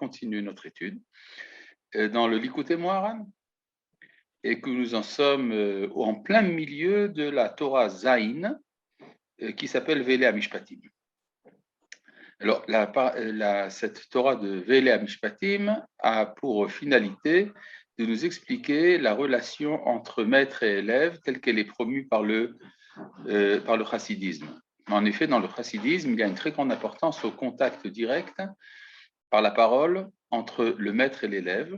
continuer notre étude dans le Likutei Moharan et que nous en sommes en plein milieu de la Torah Zayin qui s'appelle Vele HaMishpatim. Alors, cette Torah de Vele HaMishpatim a pour finalité de nous expliquer la relation entre maître et élève telle qu'elle est promue par le chassidisme. En effet, dans le chassidisme, il y a une très grande importance au contact direct par la parole entre le maître et l'élève,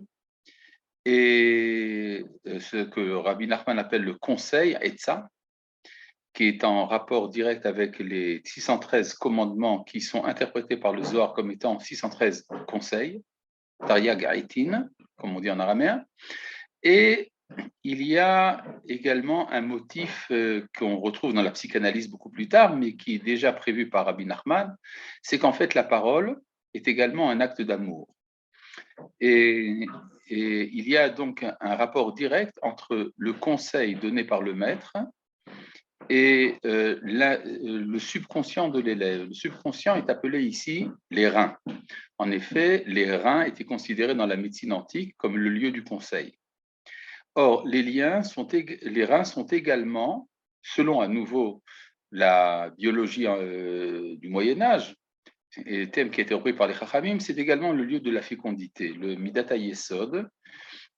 et ce que Rabbi Nachman appelle le conseil, Etza, qui est en rapport direct avec les 613 commandements qui sont interprétés par le Zohar comme étant 613 conseils, Taryag Aitin, comme on dit en araméen. Et il y a également un motif qu'on retrouve dans la psychanalyse beaucoup plus tard, mais qui est déjà prévu par Rabbi Nachman, c'est qu'en fait la parole est également un acte d'amour. Et il y a donc un rapport direct entre le conseil donné par le maître et le subconscient de l'élève. Le subconscient est appelé ici les reins. En effet, les reins étaient considérés dans la médecine antique comme le lieu du conseil. Or, les reins sont également, selon à nouveau la biologie du Moyen-Âge, et thème qui a été repris par les Chachamim, c'est également le lieu de la fécondité, le Midat HaYesod,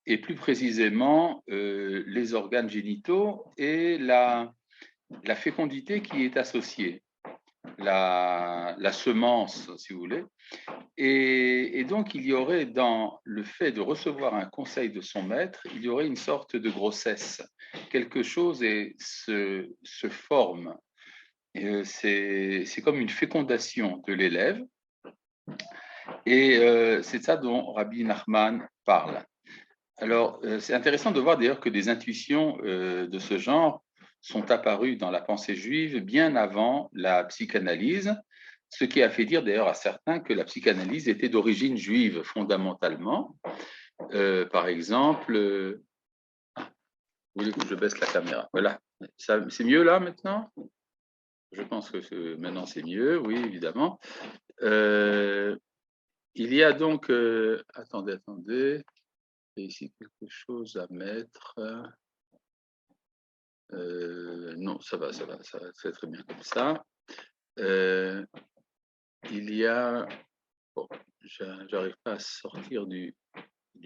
et plus précisément les organes génitaux et la fécondité qui est associée, la semence, si vous voulez. Et donc, il y aurait dans le fait de recevoir un conseil de son maître, il y aurait une sorte de grossesse. Quelque chose se forme. C'est comme une fécondation de l'élève. Et c'est ça dont Rabbi Nachman parle. Alors, c'est intéressant de voir d'ailleurs que des intuitions de ce genre sont apparues dans la pensée juive bien avant la psychanalyse, ce qui a fait dire d'ailleurs à certains que la psychanalyse était d'origine juive fondamentalement. Par exemple, vous voulez que je baisse la caméra? Voilà, c'est mieux là maintenant? Je pense que maintenant c'est mieux, oui, évidemment. Il y a donc, attendez, il y a ici quelque chose à mettre. Non, ça va, c'est très bien comme ça. Il y a, bon, j'arrive pas à sortir du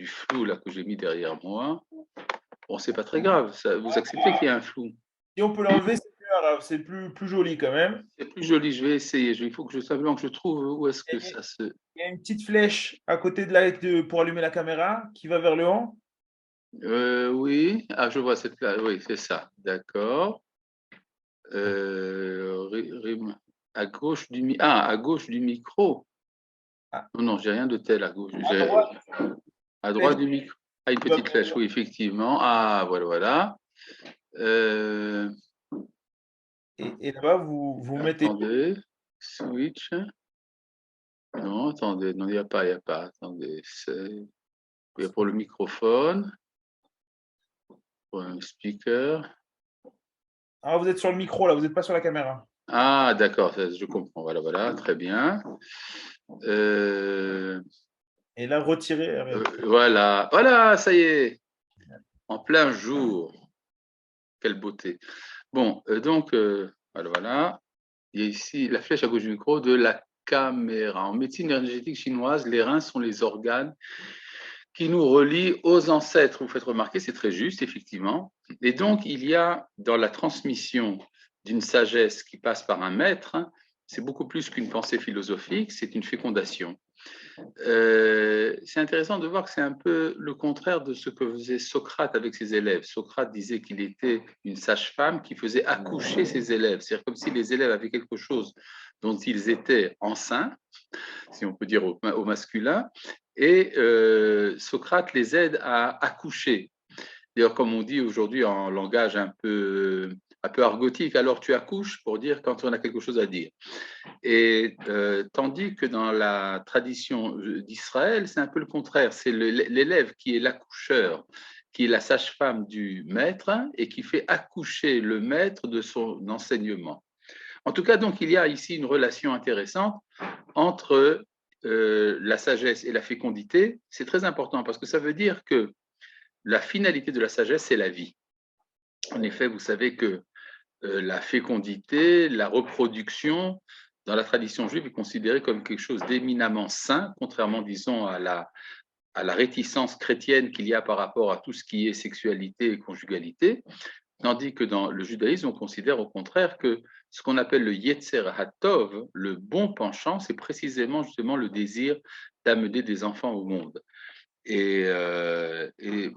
flou là que j'ai mis derrière moi. Bon, c'est pas très grave, vous acceptez qu'il y a un flou? Si on peut l'enlever, c'est mieux, alors c'est plus joli quand même. C'est plus joli, je vais essayer. Il faut simplement que je trouve où est-ce que Il y a ça se... il y a une petite flèche à côté pour allumer la caméra qui va vers le haut. Oui, je vois cette place, oui, c'est ça, d'accord. À gauche à gauche du micro. Ah, Non, j'ai rien de tel à gauche. à droite, À flèche droite du micro. Une qui va petite vers le flèche, haut. oui, effectivement. Ah, voilà. Et là-bas, vous mettez. Attendez, switch. Non, attendez, non, il n'y a pas. Attendez, il y a pour le microphone, pour un speaker. Ah, vous êtes sur le micro là, vous n'êtes pas sur la caméra. Ah, d'accord, je comprends. Voilà, très bien. Et là, retirez. Voilà, ça y est, en plein jour. Quelle beauté. Bon, donc, voilà. Il y a ici la flèche à gauche du micro de la caméra. En médecine énergétique chinoise, les reins sont les organes qui nous relient aux ancêtres. Vous faites remarquer, c'est très juste, effectivement. Et donc, il y a dans la transmission d'une sagesse qui passe par un maître, c'est beaucoup plus qu'une pensée philosophique, c'est une fécondation. C'est intéressant de voir que c'est un peu le contraire de ce que faisait Socrate avec ses élèves. Socrate disait qu'il était une sage-femme qui faisait accoucher ses élèves. C'est-à-dire comme si les élèves avaient quelque chose dont ils étaient enceints, si on peut dire au masculin, et Socrate les aide à accoucher. D'ailleurs, comme on dit aujourd'hui en langage un peu argotique, alors tu accouches pour dire quand on a quelque chose à dire. Et tandis que dans la tradition d'Israël, c'est un peu le contraire. C'est l'élève qui est l'accoucheur, qui est la sage-femme du maître et qui fait accoucher le maître de son enseignement. En tout cas, donc, il y a ici une relation intéressante entre la sagesse et la fécondité, c'est très important parce que ça veut dire que la finalité de la sagesse, c'est la vie. En effet, vous savez que la fécondité, la reproduction, dans la tradition juive, est considérée comme quelque chose d'éminemment sain, contrairement, disons, à la réticence chrétienne qu'il y a par rapport à tout ce qui est sexualité et conjugalité, tandis que dans le judaïsme, on considère au contraire que ce qu'on appelle le Yetzer HaTov, le bon penchant, c'est précisément justement le désir d'amener des enfants au monde. Et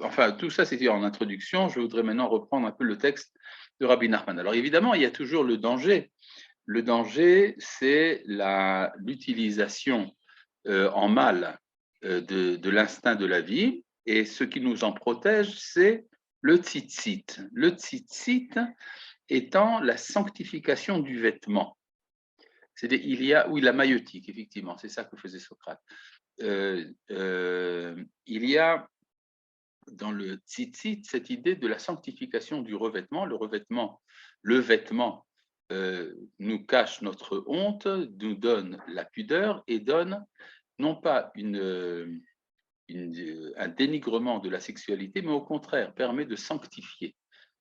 enfin, tout ça, c'était en introduction. Je voudrais maintenant reprendre un peu le texte de Rabbi Nachman. Alors évidemment, il y a toujours le danger. Le danger, c'est l'utilisation en mal de l'instinct de la vie. Et ce qui nous en protège, c'est le tzitzit. Le tzitzit étant la sanctification du vêtement. C'est-à-dire, oui, la maïotique, effectivement, c'est ça que faisait Socrate. Il y a dans le tzitzit cette idée de la sanctification du revêtement. Le vêtement nous cache notre honte, nous donne la pudeur et donne non pas un dénigrement de la sexualité, mais au contraire permet de sanctifier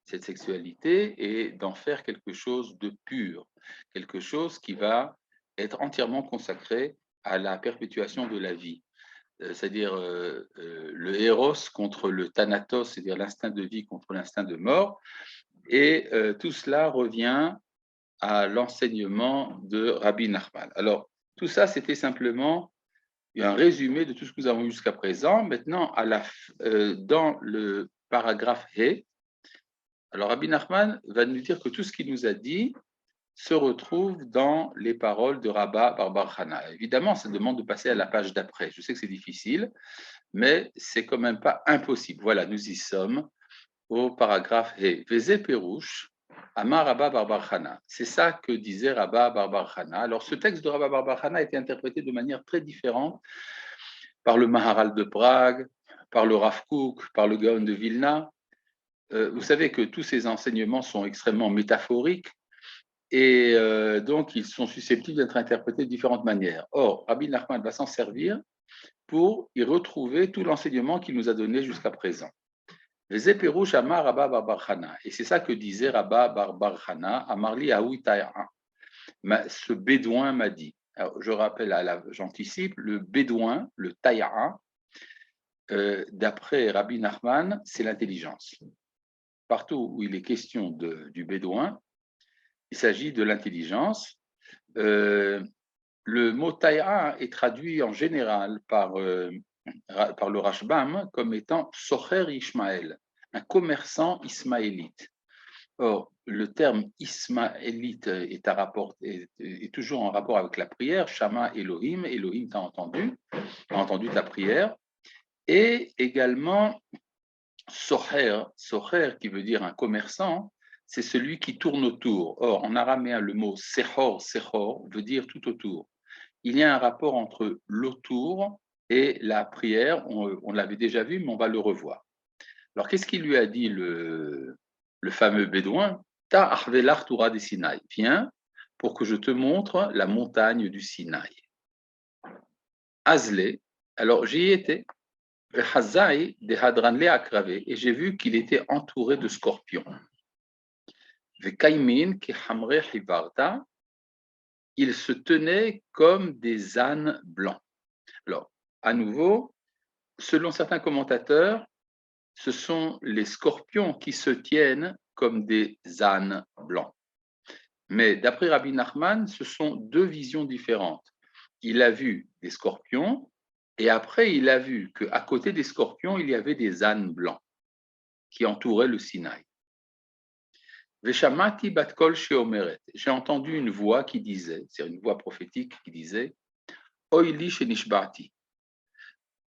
cette sexualité et d'en faire quelque chose de pur, quelque chose qui va être entièrement consacré à la perpétuation de la vie. C'est-à-dire le héros contre le thanatos, c'est-à-dire l'instinct de vie contre l'instinct de mort. Et tout cela revient à l'enseignement de Rabbi Nachman. Alors, tout ça, c'était simplement un résumé de tout ce que nous avons vu jusqu'à présent. Maintenant, dans le paragraphe He, alors Rabbi Nachman va nous dire que tout ce qu'il nous a dit se retrouve dans les paroles de Rabba Bar Chana. Évidemment, ça demande de passer à la page d'après. Je sais que c'est difficile, mais c'est quand même pas impossible. Voilà, nous y sommes au paragraphe He. Veze Perouche, Amar Rabba Bar Chana. C'est ça que disait Rabba Bar Chana. Alors, ce texte de Rabba Bar Chana a été interprété de manière très différente par le Maharal de Prague, par le Rav Kook, par le Gaon de Vilna. Vous savez que tous ces enseignements sont extrêmement métaphoriques et donc ils sont susceptibles d'être interprétés de différentes manières. Or, Rabbi Nachman va s'en servir pour y retrouver tout l'enseignement qu'il nous a donné jusqu'à présent. Et c'est ça que disait Rabba Bar Chana, Amarli Aouitaïa. Ce bédouin m'a dit. Alors, j'anticipe, le bédouin, le taïa, d'après Rabbi Nachman, c'est l'intelligence. Partout où il est question du bédouin, il s'agit de l'intelligence. Le mot taïa est traduit en général par le Rashbam comme étant Socher Ishmael, un commerçant ismaélite. Or, le terme ismaélite est toujours en rapport avec la prière, Shama Elohim, Elohim t'a entendu ta prière, et également Socher qui veut dire un commerçant, c'est celui qui tourne autour. Or, en araméen, le mot sechor veut dire tout autour. Il y a un rapport entre l'autour et la prière, on l'avait déjà vu, mais on va le revoir. Alors, qu'est-ce qu'il lui a dit le fameux bédouin? Ta arvelach Torah des Sinaï. Viens pour que je te montre la montagne du Sinaï. Azle, alors j'y étais. Et j'ai vu qu'il était entouré de scorpions. Il se tenait comme des ânes blancs. Alors, à nouveau, selon certains commentateurs, ce sont les scorpions qui se tiennent comme des ânes blancs. Mais d'après Rabbi Nachman, ce sont deux visions différentes. Il a vu des scorpions et après il a vu qu'à côté des scorpions, il y avait des ânes blancs qui entouraient le Sinaï. Veshamati batkol sheomeret. J'ai entendu une voix qui disait, c'est une voix prophétique qui disait, Oili shenishbati.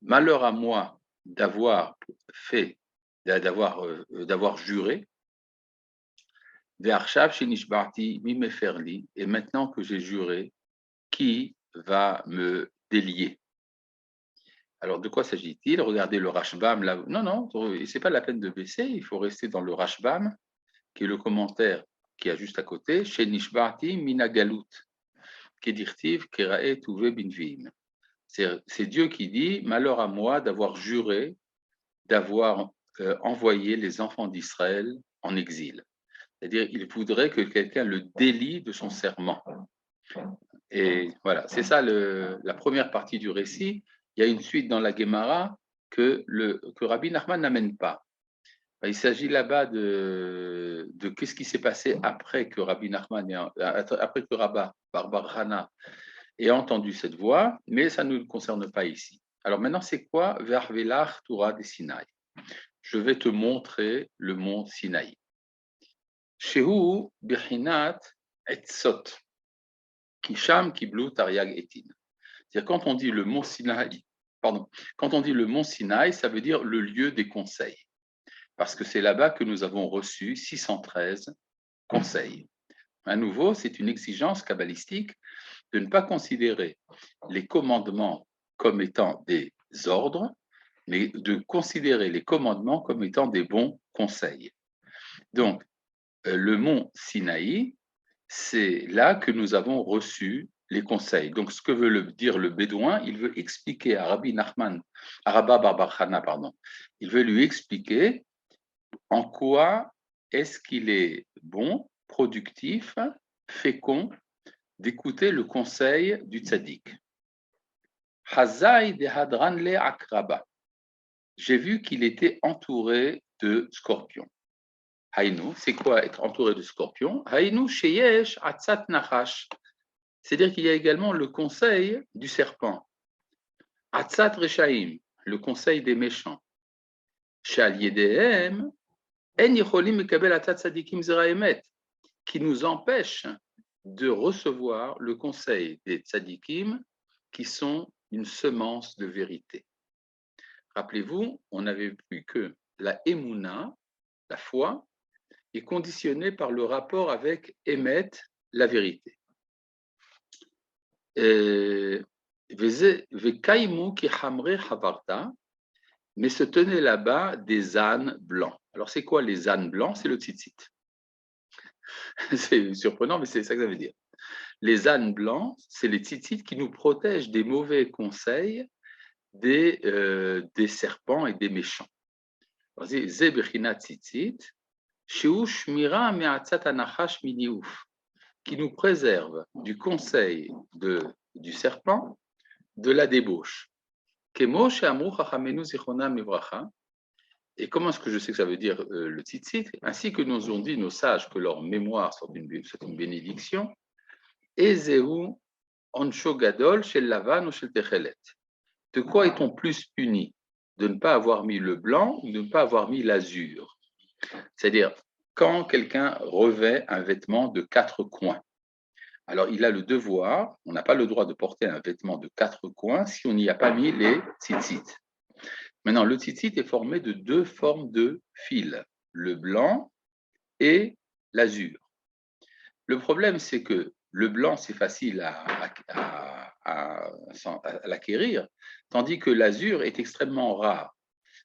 Malheur à moi d'avoir juré. Ve'arshav shenishbati mimeferli. Et maintenant que j'ai juré, qui va me délier? Alors, de quoi s'agit-il? Regardez le Rashbam. Là. Non, ce n'est pas la peine de baisser, il faut rester dans le Rashbam, qui est le commentaire qui est juste à côté, chez Nishbati Minagalut, Kedirtiv Keraet Uve Binvim. C'est Dieu qui dit, malheur à moi d'avoir juré, d'avoir envoyé les enfants d'Israël en exil. C'est-à-dire, il voudrait que quelqu'un le délie de son serment. Et voilà, c'est ça la première partie du récit. Il y a une suite dans la Gemara que Rabbi Nachman n'amène pas. Il s'agit là-bas de qu'est-ce qui s'est passé après que Rabbi Nachman, après que Rabba Bar Hana ait entendu cette voix, mais ça ne nous concerne pas ici. Alors maintenant, c'est quoi Vervelach Torah des Sinaï? Je vais te montrer le mont Sinaï. Shehu Birhinat Etzot. Kisham Kiblu Tariag Etin. C'est-à-dire quand on dit le mont Sinaï, quand on dit le mont Sinaï, ça veut dire le lieu des conseils. Parce que c'est là-bas que nous avons reçu 613 conseils. À nouveau, c'est une exigence kabbalistique de ne pas considérer les commandements comme étant des ordres, mais de considérer les commandements comme étant des bons conseils. Donc, le mont Sinaï, c'est là que nous avons reçu les conseils. Donc, ce que veut dire le bédouin, il veut expliquer à Rabbi Nachman, à Rabba Bar Hana, il veut lui expliquer en quoi est-ce qu'il est bon, productif, fécond d'écouter le conseil du tzaddik. Hazai de hadran le akraba. J'ai vu qu'il était entouré de scorpions. Haïnou, c'est quoi être entouré de scorpions? Haïnou sheyesh atzat nachash. C'est-à-dire qu'il y a également le conseil du serpent. Atzat reshaim, le conseil des méchants. Shal yedehem en yicholim mekabel atzat tzadikim zera emet, qui nous empêche de recevoir le conseil des tzadikim qui sont une semence de vérité. Rappelez-vous, on avait vu que la émouna, la foi, est conditionnée par le rapport avec émet, la vérité. Vekaimu ki hamre havarta, mais se tenaient là-bas des ânes blancs. Alors c'est quoi les ânes blancs? C'est le tzitzit. C'est surprenant, mais c'est ça que ça veut dire. Les ânes blancs, c'est les tzitzit qui nous protègent des mauvais conseils des serpents et des méchants. Zebechina tzitzit, sheu shmira me'atzat anachash miniouf, qui nous préserve du conseil du serpent, de la débauche. Kemo she'amru chachamenu zichronam livracha. Et comment est-ce que je sais que ça veut dire le tzitzit? Ainsi que nous ont dit nos sages que leur mémoire soit une bénédiction. Ezeu ansho gadol shel lavan ou shel techelet. De quoi est-on plus puni? De ne pas avoir mis le blanc ou de ne pas avoir mis l'azur? C'est-à-dire, quand quelqu'un revêt un vêtement de 4 coins, alors il a le devoir, on n'a pas le droit de porter un vêtement de 4 coins si on n'y a pas mis les tzitzit. Maintenant, le tzitzit est formé de 2 formes de fils, le blanc et l'azur. Le problème, c'est que le blanc, c'est facile à l'acquérir, tandis que l'azur est extrêmement rare.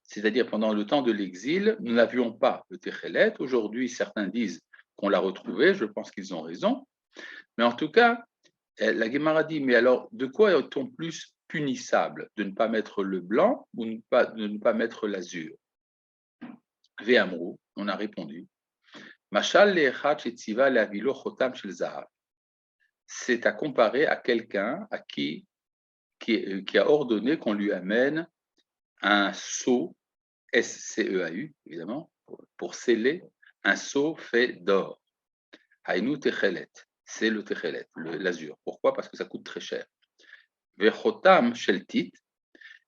C'est-à-dire, pendant le temps de l'exil, nous n'avions pas le techelet. Aujourd'hui, certains disent qu'on l'a retrouvé, je pense qu'ils ont raison. Mais en tout cas, la Gemara dit, mais alors, de quoi est-on plus punissable? De ne pas mettre le blanc ou de ne pas mettre l'azur? Ve'amrou, on a répondu. C'est à comparer à quelqu'un à qui a ordonné qu'on lui amène un seau, S-C-E-A-U, évidemment, pour sceller un seau fait d'or. Haïnou techelet, c'est le techelet, l'azur. Pourquoi? Parce que ça coûte très cher. Vechotam sheltit,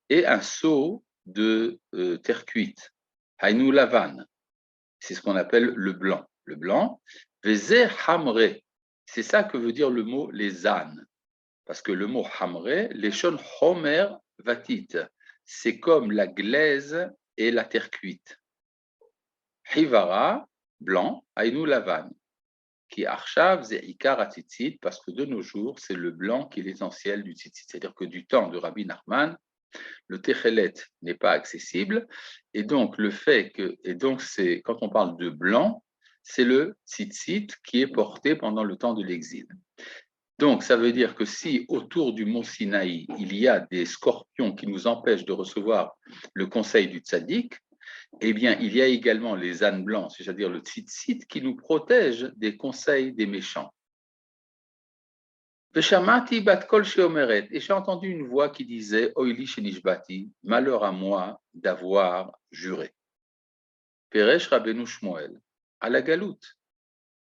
et un seau de terre cuite. Haïnou lavan, c'est ce qu'on appelle le blanc. Le blanc, Vezeh hamre, c'est ça que veut dire le mot les ânes. Parce que le mot hamre, leshon homer vatit, c'est comme la glaise et la terre cuite. Hivara, blanc, aïnou lavan, qui arshav ze ikar atzitzit, parce que de nos jours, c'est le blanc qui est l'essentiel du tzitzit. C'est-à-dire que du temps de Rabbi Nachman, le techelet n'est pas accessible, et donc c'est quand on parle de blanc, c'est le tzitzit qui est porté pendant le temps de l'exil. Donc, ça veut dire que si autour du mont Sinaï, il y a des scorpions qui nous empêchent de recevoir le conseil du tzaddik, eh bien, il y a également les ânes blancs, c'est-à-dire le tzitzit, qui nous protège des conseils des méchants. Veshamati bat kol sheomeret, et j'ai entendu une voix qui disait Oili shenishbati, malheur à moi d'avoir juré. Peresh Rabbeinu Shmuel, à la galoute.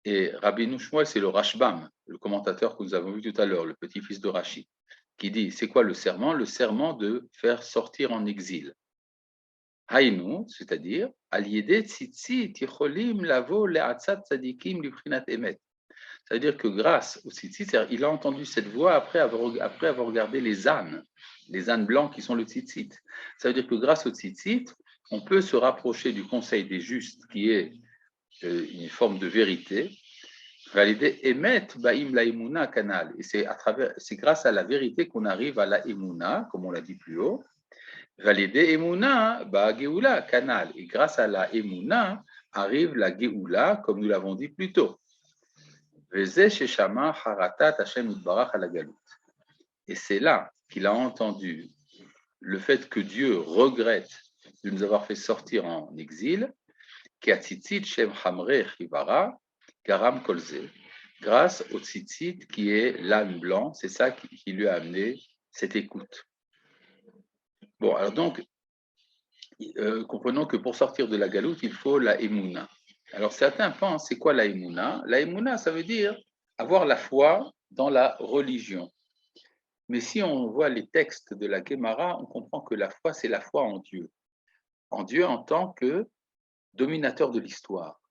Et Rabbeinu Shmuel, c'est le Rashbam, le commentateur que nous avons vu tout à l'heure, le petit-fils de Rashi, qui dit c'est quoi le serment? Le serment de faire sortir en exil. Haïnou, c'est-à-dire, Aliede tzitzit yicholim lavo le'atzat tzadikim librinat emet. Ça veut dire que grâce au tzitzit, il a entendu cette voix après avoir regardé les ânes blancs qui sont le tzitzit. Ça veut dire que grâce au tzitzit, on peut se rapprocher du conseil des justes, qui est une forme de vérité. Valider emet baim la emuna kanal. Et c'est grâce à la vérité qu'on arrive à la emuna, comme on l'a dit plus haut. Valider emuna ba geoula kanal. Et grâce à la emuna arrive la geoula, comme nous l'avons dit plus tôt. Et c'est là qu'il a entendu le fait que Dieu regrette de nous avoir fait sortir en exil, grâce au tzitzit qui est l'âne blanc, c'est ça qui lui a amené cette écoute. Bon, alors donc, comprenons que pour sortir de la galoute, il faut la émouna. Alors certains pensent, c'est quoi la émouna? La émouna, ça veut dire avoir la foi dans la religion. Mais si on voit les textes de la Gemara, on comprend que la foi, c'est la foi en Dieu. En Dieu en tant que dominateur de l'histoire.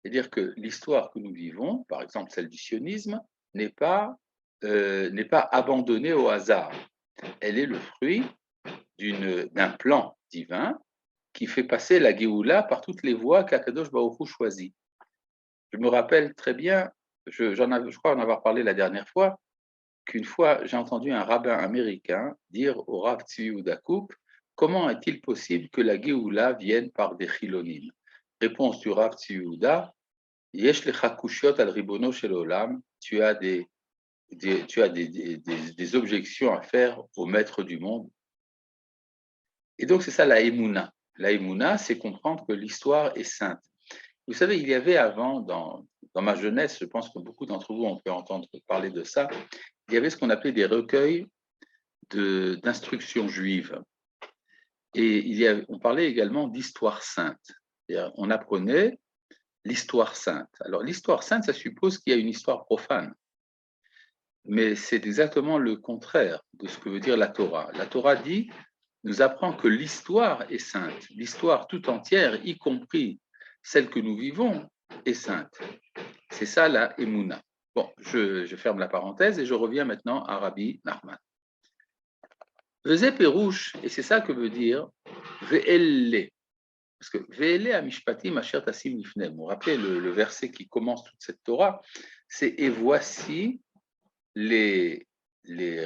C'est-à-dire que l'histoire que nous vivons, par exemple celle du sionisme, n'est pas abandonnée au hasard. Elle est le fruit d'un plan divin qui fait passer la Géoula par toutes les voies qu'Akadosh Baruch Hu choisit. Je me rappelle très bien, je crois en avoir parlé la dernière fois, qu'une fois j'ai entendu un rabbin américain dire au Rav Tzvi Yehuda Kook, comment est-il possible que la Géoula vienne par des chilonim? Réponse du Rav Tzvi Yehuda, Yesh lecha kushiot al ribono shel olam, tu as des objections à faire au maître du monde. Et donc c'est ça la émouna. La émouna, c'est comprendre que l'histoire est sainte. Vous savez, il y avait avant, dans ma jeunesse, je pense que beaucoup d'entre vous ont pu entendre parler de ça, il y avait ce qu'on appelait des recueils d'instructions juives. Et on parlait également d'histoire sainte. On apprenait l'histoire sainte. Alors l'histoire sainte, ça suppose qu'il y a une histoire profane. Mais c'est exactement le contraire de ce que veut dire la Torah. La Torah nous apprend que l'histoire est sainte. L'histoire tout entière, y compris celle que nous vivons, est sainte. C'est ça la Emouna. Bon, je ferme la parenthèse et je reviens maintenant à Rabbi Nachman. Vezé Pérouche, et c'est ça que veut dire Ve'elle. Parce que Ve'elle amishpatim asher tasim lifnem. Vous vous rappelez le verset qui commence toute cette Torah, c'est et voici les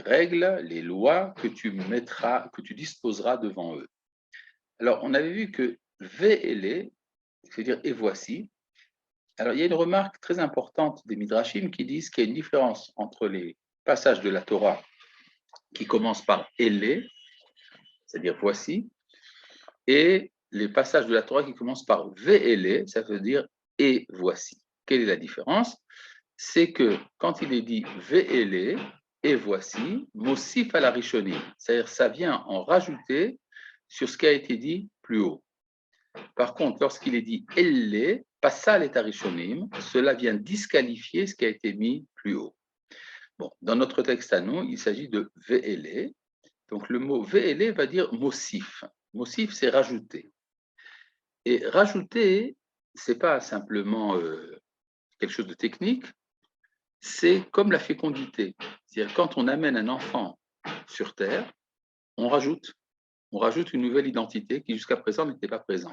règles, les lois que tu disposeras devant eux. Alors, on avait vu que Ve'ele, c'est-à-dire et voici. Alors, il y a une remarque très importante des Midrashim qui disent qu'il y a une différence entre les passages de la Torah qui commencent par Ele, c'est-à-dire voici, et les passages de la Torah qui commencent par Ve'ele, ça veut dire et voici. Quelle est la différence? C'est que quand il est dit Ve'ele, et voici, Mosif à la Rishonim, c'est-à-dire ça vient en rajouter sur ce qui a été dit plus haut. Par contre, lorsqu'il est dit Elle, Passal et Arishonim, cela vient disqualifier ce qui a été mis plus haut. Bon, dans notre texte à nous, il s'agit de Ve'ele. Donc le mot Ve'ele va dire Mosif. Mosif, c'est rajouter. Et rajouter, c'est pas simplement quelque chose de technique, c'est comme la fécondité. C'est-à-dire quand on amène un enfant sur Terre, on rajoute une nouvelle identité qui jusqu'à présent n'était pas présente.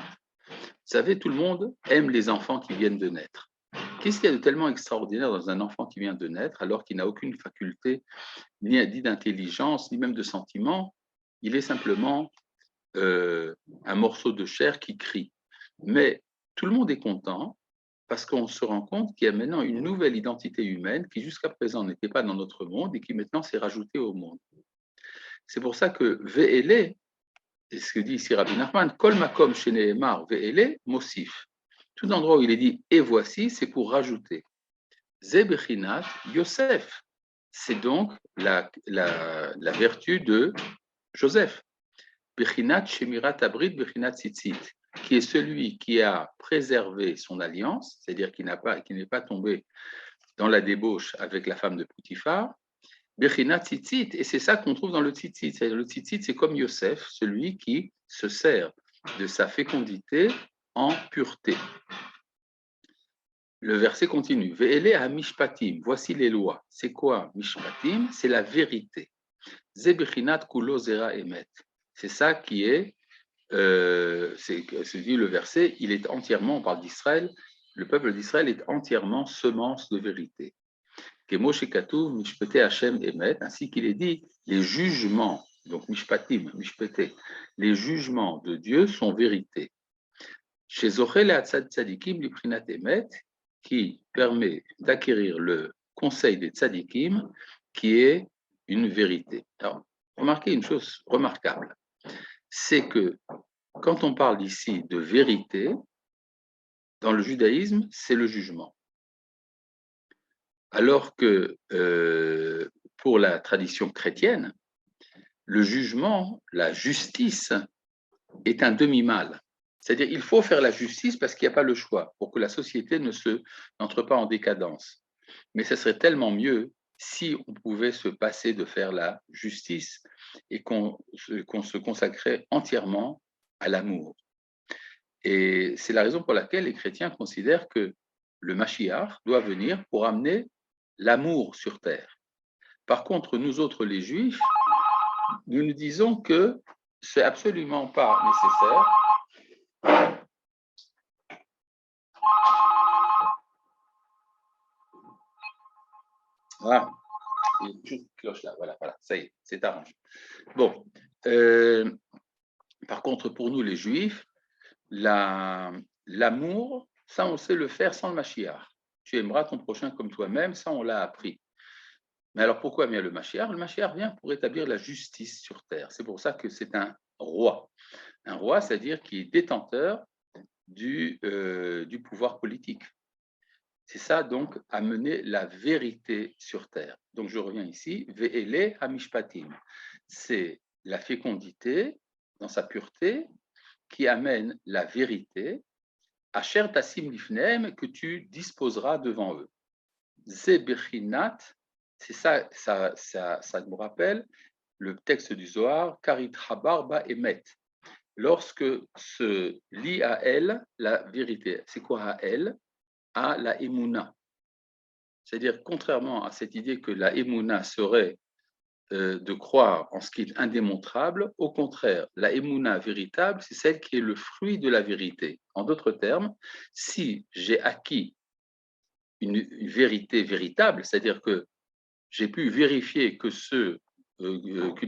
Vous savez, tout le monde aime les enfants qui viennent de naître. Qu'est-ce qu'il y a de tellement extraordinaire dans un enfant qui vient de naître alors qu'il n'a aucune faculté ni d'intelligence, ni même de sentiment? Il est simplement un morceau de chair qui crie. Mais tout le monde est content parce qu'on se rend compte qu'il y a maintenant une nouvelle identité humaine qui jusqu'à présent n'était pas dans notre monde et qui maintenant s'est rajoutée au monde. C'est pour ça que Ve'ele, et ce que dit ici Rabbi Nachman, Kol makom sheneemar Ve'ele, Mosif. Tout endroit où il est dit et voici, c'est pour rajouter. Ze bechinat Yosef. C'est donc la vertu de Joseph. Bechinat shemirat abrit bechinat tzitzit, qui est celui qui a préservé son alliance, c'est-à-dire qui n'est pas tombé dans la débauche avec la femme de Poutifar, bechinat tzitzit, et c'est ça qu'on trouve dans le tzitzit. C'est-à-dire le tzitzit, c'est comme Yosef, celui qui se sert de sa fécondité en pureté. Le verset continue. Ve'ele ha mishpatim. Voici les lois. C'est quoi mishpatim? C'est la vérité. Ze bechinat kulo zera emet. C'est ça qui est, c'est dit le verset, il est entièrement, on parle d'Israël, le peuple d'Israël est entièrement semence de vérité. Kemo shekatu mishpete Hashem emet, ainsi qu'il est dit, les jugements, donc mishpatim, mishpete, les jugements de Dieu sont vérité. Chez Zochel et Hatzad Tzadikim, l'iprinat emet, qui permet d'acquérir le conseil des tzadikim, qui est une vérité. Alors, remarquez une chose remarquable, c'est que quand on parle ici de vérité, dans le judaïsme, c'est le jugement. Alors que pour la tradition chrétienne, le jugement, la justice, est un demi-mal. C'est-à-dire il faut faire la justice parce qu'il n'y a pas le choix, pour que la société n'entre pas en décadence. Mais ce serait tellement mieux si on pouvait se passer de faire la justice et qu'on se consacrait entièrement à l'amour. Et c'est la raison pour laquelle les chrétiens considèrent que le Mashiach doit venir pour amener l'amour sur terre. Par contre, nous autres, les Juifs, nous disons que c'est absolument pas nécessaire. Voilà, il y a une petite cloche là, voilà, ça y est, c'est arrangé. Bon, par contre, pour nous les Juifs, l'amour, ça on sait le faire sans le Mashiach. Tu aimeras ton prochain comme toi-même, ça on l'a appris. Mais alors pourquoi vient le Mashiach? Le Mashiach vient pour établir la justice sur terre. C'est pour ça que c'est un roi. Un roi, c'est-à-dire qui est détenteur du pouvoir politique. C'est ça donc, amener la vérité sur terre. Donc je reviens ici, Ve'ele hamishpatim. C'est la fécondité dans sa pureté qui amène la vérité, Asher tassim lifnehem, que tu disposeras devant eux. Ze bechinat, c'est ça me rappelle le texte du Zohar, Karit Habar ba emet. Lorsque se lie à elle la vérité. C'est quoi à elle? À la Emouna. C'est-à-dire, contrairement à cette idée que la Emouna serait de croire en ce qui est indémontrable, au contraire, la Emouna véritable, c'est celle qui est le fruit de la vérité. En d'autres termes, si j'ai acquis une vérité véritable, c'est-à-dire que j'ai pu vérifier qu'une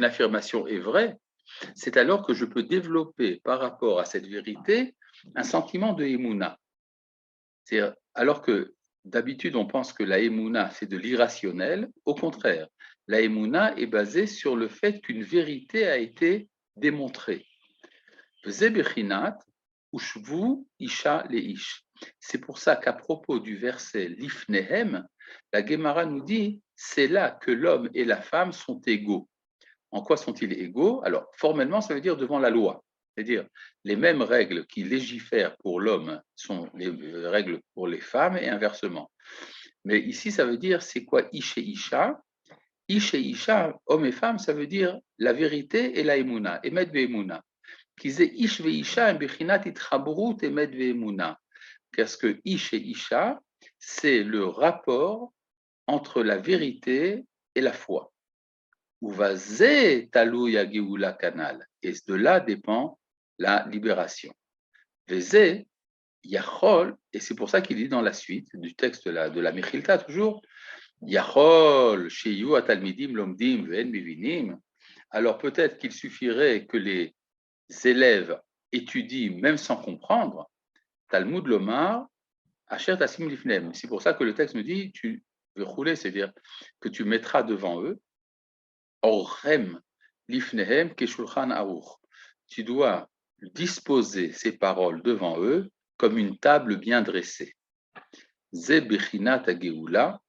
affirmation est vraie, c'est alors que je peux développer par rapport à cette vérité un sentiment de Emouna. C'est-à-dire, alors que d'habitude on pense que la Emouna c'est de l'irrationnel, au contraire, la Emouna est basée sur le fait qu'une vérité a été démontrée. Zebechinat, ushvu isha leish. C'est pour ça qu'à propos du verset Lifnehem, la Gemara nous dit c'est là que l'homme et la femme sont égaux. En quoi sont-ils égaux? Alors, formellement, ça veut dire devant la loi. C'est-à-dire, les mêmes règles qui légifèrent pour l'homme sont les règles pour les femmes et inversement. Mais ici, ça veut dire, c'est quoi Ish et Isha? Ish et Isha, homme et femme, ça veut dire la vérité et la Emouna, Emet ve'Emouna. Qu'ils aient Ish ve'Isha, Bechinat itchaburut Emet ve'Emouna. Parce que Ish et Isha, c'est le rapport entre la vérité et la foi. Et de là dépend la libération. Et c'est pour ça qu'il dit dans la suite du texte de la Mechilta toujours, alors peut-être qu'il suffirait que les élèves étudient même sans comprendre. Talmud Lomar, Asher tasim lifnehem. C'est pour ça que le texte nous dit, tu veux rouler, c'est-à-dire que tu mettras devant eux, orhem lifnehem keshulchan aruch. Tu dois disposer ces paroles devant eux comme une table bien dressée. Ze bechinat hageoula.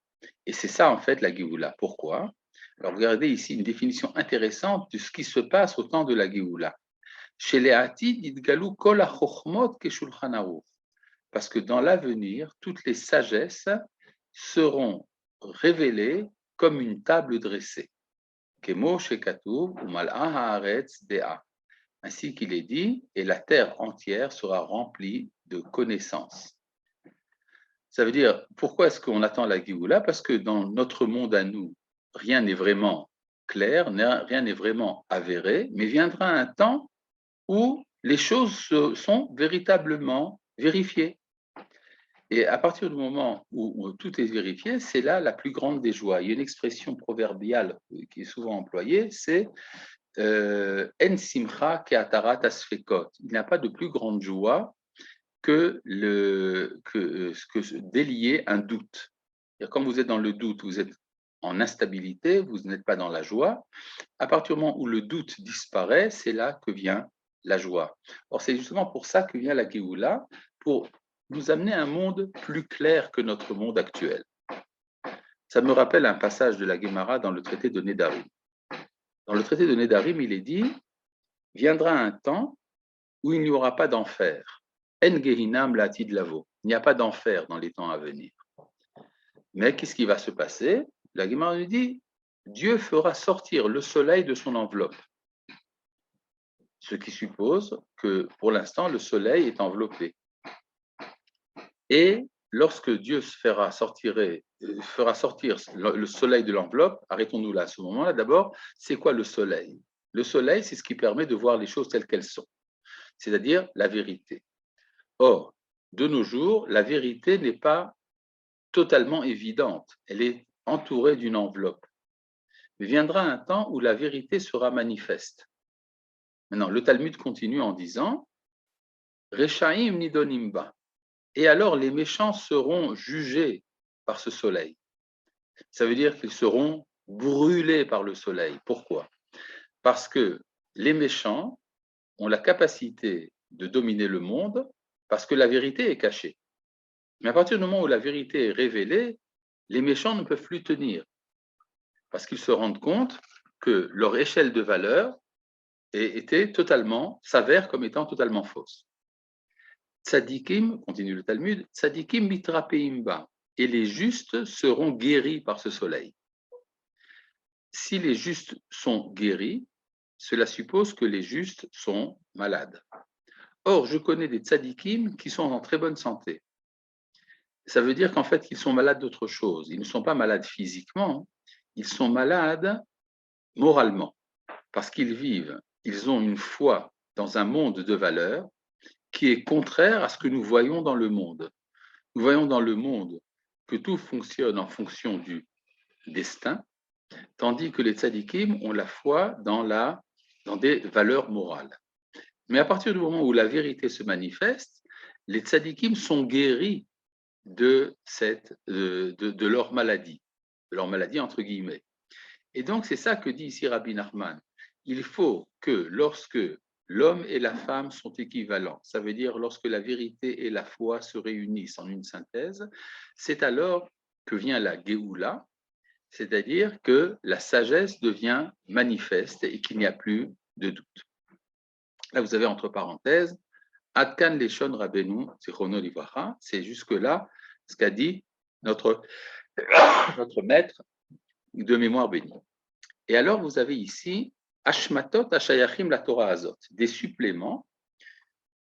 Et c'est ça en fait la Géoula. Pourquoi? Alors regardez ici une définition intéressante de ce qui se passe au temps de la Géoula. Chez les Hatid, idgalu kol ha-chochmot ke-shulchan aruch. Parce que dans l'avenir, toutes les sagesses seront révélées comme une table dressée. Kemo shekatuv umal'a haaretz dea. Ainsi qu'il est dit, et la terre entière sera remplie de connaissances. Ça veut dire, pourquoi est-ce qu'on attend la Géoula? Parce que dans notre monde à nous, rien n'est vraiment clair, rien n'est vraiment avéré, mais viendra un temps où les choses sont véritablement vérifiées. Et à partir du moment où tout est vérifié, c'est là la plus grande des joies. Il y a une expression proverbiale qui est souvent employée, c'est En simcha ke'atarat asfekot. Il n'y a pas de plus grande joie que délier un doute. Quand vous êtes dans le doute, vous êtes en instabilité, vous n'êtes pas dans la joie. À partir du moment où le doute disparaît, c'est là que vient la joie. Or, c'est justement pour ça que vient la Géoula, pour nous amener à un monde plus clair que notre monde actuel. Ça me rappelle un passage de la Guémara dans le traité de Nédarim. Dans le traité de Nédarim, il est dit « Viendra un temps où il n'y aura pas d'enfer. En gehinam latid lavo. Il n'y a pas d'enfer dans les temps à venir. Mais qu'est-ce qui va se passer? La Guémara nous dit Dieu fera sortir le soleil de son enveloppe. Ce qui suppose que pour l'instant, le soleil est enveloppé. Et lorsque Dieu fera sortir le soleil de l'enveloppe, arrêtons-nous là à ce moment-là. D'abord, c'est quoi le soleil? Le soleil, c'est ce qui permet de voir les choses telles qu'elles sont, c'est-à-dire la vérité. Or, de nos jours, la vérité n'est pas totalement évidente, elle est entourée d'une enveloppe. Mais viendra un temps où la vérité sera manifeste. Maintenant, le Talmud continue en disant Rechaim nidonimba. Et alors les méchants seront jugés par ce soleil. Ça veut dire qu'ils seront brûlés par le soleil. Pourquoi? Parce que les méchants ont la capacité de dominer le monde parce que la vérité est cachée. Mais à partir du moment où la vérité est révélée, les méchants ne peuvent plus tenir parce qu'ils se rendent compte que leur échelle de valeur s'avère comme étant totalement fausse. Tzadikim, continue le Talmud, tzadikim mitrapeimba, et les justes seront guéris par ce soleil. Si les justes sont guéris, cela suppose que les justes sont malades. Or, je connais des tzadikim qui sont en très bonne santé. Ça veut dire qu'en fait, ils sont malades d'autre chose. Ils ne sont pas malades physiquement, ils sont malades moralement, parce ils ont une foi dans un monde de valeurs qui est contraire à ce que nous voyons dans le monde. Nous voyons dans le monde que tout fonctionne en fonction du destin, tandis que les tzadikim ont la foi dans des valeurs morales. Mais à partir du moment où la vérité se manifeste, les tzadikim sont guéris de leur maladie entre guillemets. Et donc c'est ça que dit ici Rabbi Nachman. Il faut que lorsque l'homme et la femme sont équivalents, ça veut dire lorsque la vérité et la foi se réunissent en une synthèse, c'est alors que vient la Géoula, c'est-à-dire que la sagesse devient manifeste et qu'il n'y a plus de doute. Là, vous avez entre parenthèses, Adkan Leshon Rabbeinu, Zichrono Livracha, c'est jusque-là ce qu'a dit notre maître de mémoire béni. Et alors, vous avez ici Ashmatot Ashayachim la Torah Azot, des suppléments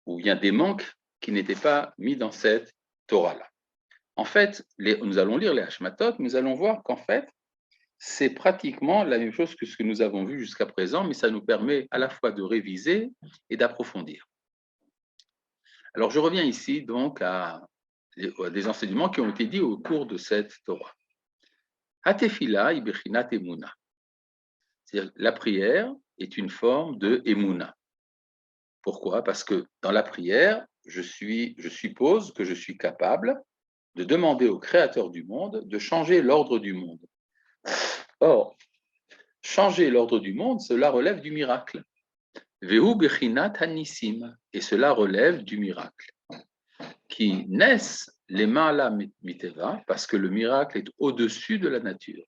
ou bien des manques qui n'étaient pas mis dans cette Torah-là. En fait, nous allons lire les Ashmatot, nous allons voir qu'en fait, c'est pratiquement la même chose que ce que nous avons vu jusqu'à présent, mais ça nous permet à la fois de réviser et d'approfondir. Alors, je reviens ici donc à des enseignements qui ont été dits au cours de cette Torah. Hatefila ibechinat emuna. C'est-à-dire la prière est une forme de emuna. Pourquoi? Parce que dans la prière, je suppose que je suis capable de demander au Créateur du monde de changer l'ordre du monde. Or, changer l'ordre du monde, cela relève du miracle. Vehu bechinat hanissim, et cela relève du miracle. Qui naissent les ma'ala miteva, parce que le miracle est au-dessus de la nature.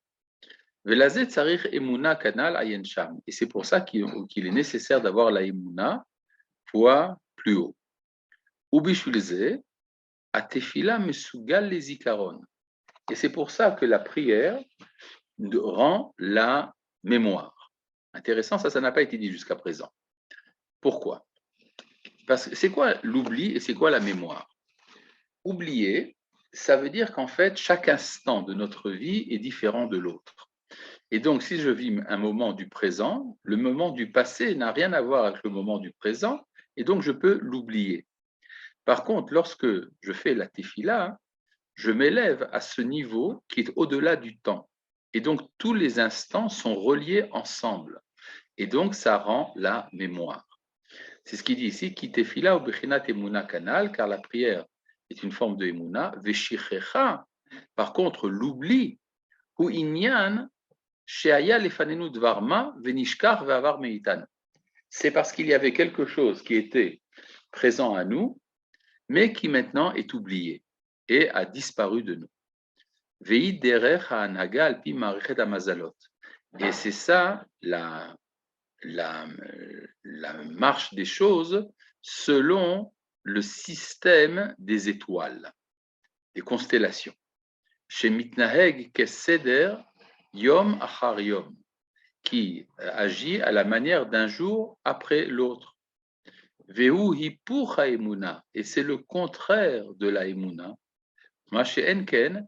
Velazet tsarich emuna kanal ayen sham, et c'est pour ça qu'il est nécessaire d'avoir la emuna fois plus haut. Ubishulze atefila mesugal les zikaron, et c'est pour ça que la prière rend la mémoire. Intéressant, ça n'a pas été dit jusqu'à présent. Pourquoi? Parce que c'est quoi l'oubli et c'est quoi la mémoire? Oublier, ça veut dire qu'en fait, chaque instant de notre vie est différent de l'autre. Et donc, si je vis un moment du présent, le moment du passé n'a rien à voir avec le moment du présent, et donc je peux l'oublier. Par contre, lorsque je fais la tefila, je m'élève à ce niveau qui est au-delà du temps. Et donc, tous les instants sont reliés ensemble. Et donc, ça rend la mémoire. C'est ce qu'il dit ici, ki tefila ou bechinat emuna kanal, car la prière est une forme de emuna, veshichecha, par contre, l'oubli, ou inyan, sheaya lefanenu dvarma, venishkar ve'avar meitan. C'est parce qu'il y avait quelque chose qui était présent à nous, mais qui maintenant est oublié et a disparu de nous. Ve'id derech ha'anaga alpi marichet hamazalot. Et c'est ça la marche des choses selon le système des étoiles, des constellations. Chez Mitnaheg Keseder Yom Achar Yom, qui agit à la manière d'un jour après l'autre. Vehu Hipur Haemuna, et c'est le contraire de la Emuna. Mashe Enken,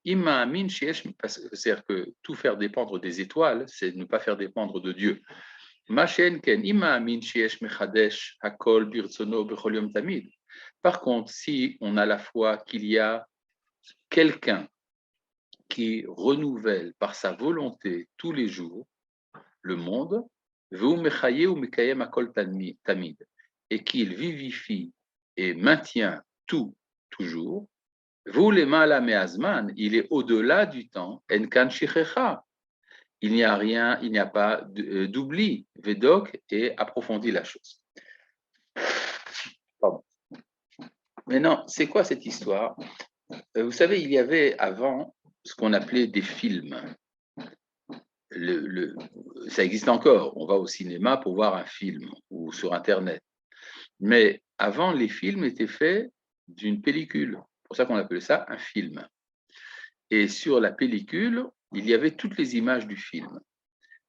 Imaamin Sheesh, c'est-à-dire que tout faire dépendre des étoiles, c'est ne pas faire dépendre de Dieu. Par contre, si on a la foi qu'il y a quelqu'un qui renouvelle par sa volonté tous les jours le monde, et qu'il vivifie et maintient tout toujours, il est au-delà du temps, il n'y a rien, il n'y a pas d'oubli. Védoc et approfondit la chose. Pardon. Maintenant, c'est quoi cette histoire? Vous savez, il y avait avant ce qu'on appelait des films. Ça existe encore. On va au cinéma pour voir un film ou sur Internet. Mais avant, les films étaient faits d'une pellicule. C'est pour ça qu'on appelait ça un film. Et sur la pellicule, il y avait toutes les images du film.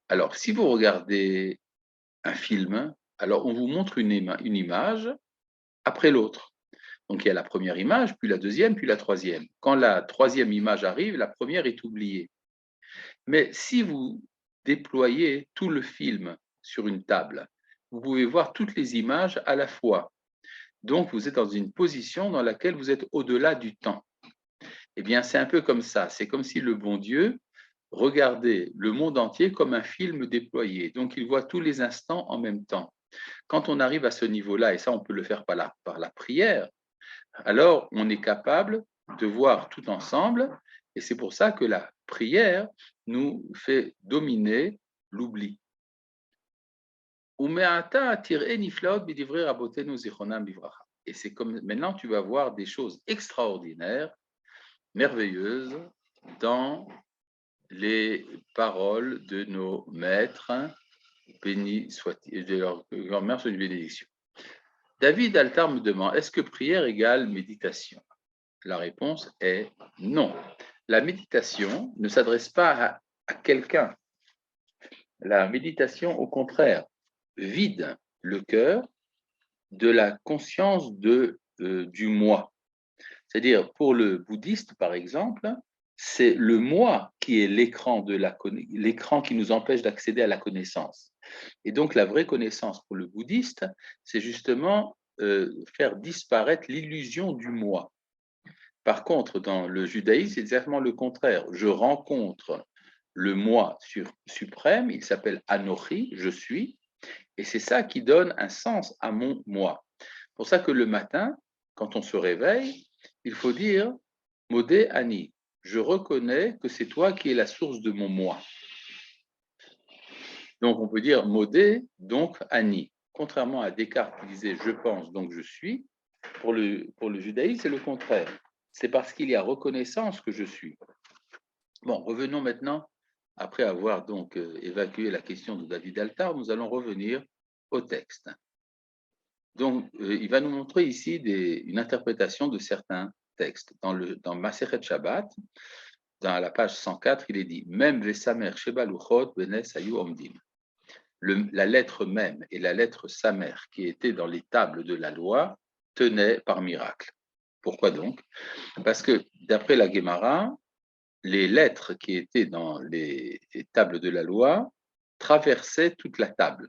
Alors, si vous regardez un film, alors on vous montre une image après l'autre. Donc, il y a la première image, puis la deuxième, puis la troisième. Quand la troisième image arrive, la première est oubliée. Mais si vous déployez tout le film sur une table, vous pouvez voir toutes les images à la fois. Donc, vous êtes dans une position dans laquelle vous êtes au-delà du temps. Eh bien, c'est un peu comme ça. C'est comme si le bon Dieu regardait le monde entier comme un film déployé. Donc, il voit tous les instants en même temps. Quand on arrive à ce niveau-là, et ça, on peut le faire par la prière, alors on est capable de voir tout ensemble. Et c'est pour ça que la prière nous fait dominer l'oubli. Et c'est comme maintenant, tu vas voir des choses extraordinaires, merveilleuses, dans les paroles de nos maîtres, bénis soient-ils, de leur mère, soit une bénédiction. David Altar me demande, est-ce que prière égale méditation? La réponse est non. La méditation ne s'adresse pas à quelqu'un. La méditation, au contraire, vide le cœur de la conscience du moi. C'est-à-dire, pour le bouddhiste, par exemple, c'est le moi qui est l'écran qui nous empêche d'accéder à la connaissance. Et donc, la vraie connaissance pour le bouddhiste, c'est justement faire disparaître l'illusion du moi. Par contre, dans le judaïsme, c'est exactement le contraire. Je rencontre le moi suprême, il s'appelle Anochi, je suis, et c'est ça qui donne un sens à mon moi. C'est pour ça que le matin, quand on se réveille, il faut dire Modé Ani, je reconnais que c'est toi qui es la source de mon moi. Donc on peut dire Modé, donc Ani. Contrairement à Descartes qui disait je pense, donc je suis, pour le judaïsme, c'est le contraire. C'est parce qu'il y a reconnaissance que je suis. Bon, revenons maintenant, après avoir donc évacué la question de David Altar, nous allons revenir au texte. Donc, il va nous montrer ici une interprétation de certains textes. Dans Masechet Shabbat, dans la page 104, il est dit « Même Vesamer Sheba Luchot Benes Ayu Omdim » la lettre même et la lettre Samer qui étaient dans les tables de la loi tenaient par miracle. Pourquoi donc? Parce que d'après la Gemara, les lettres qui étaient dans les tables de la loi traversaient toute la table.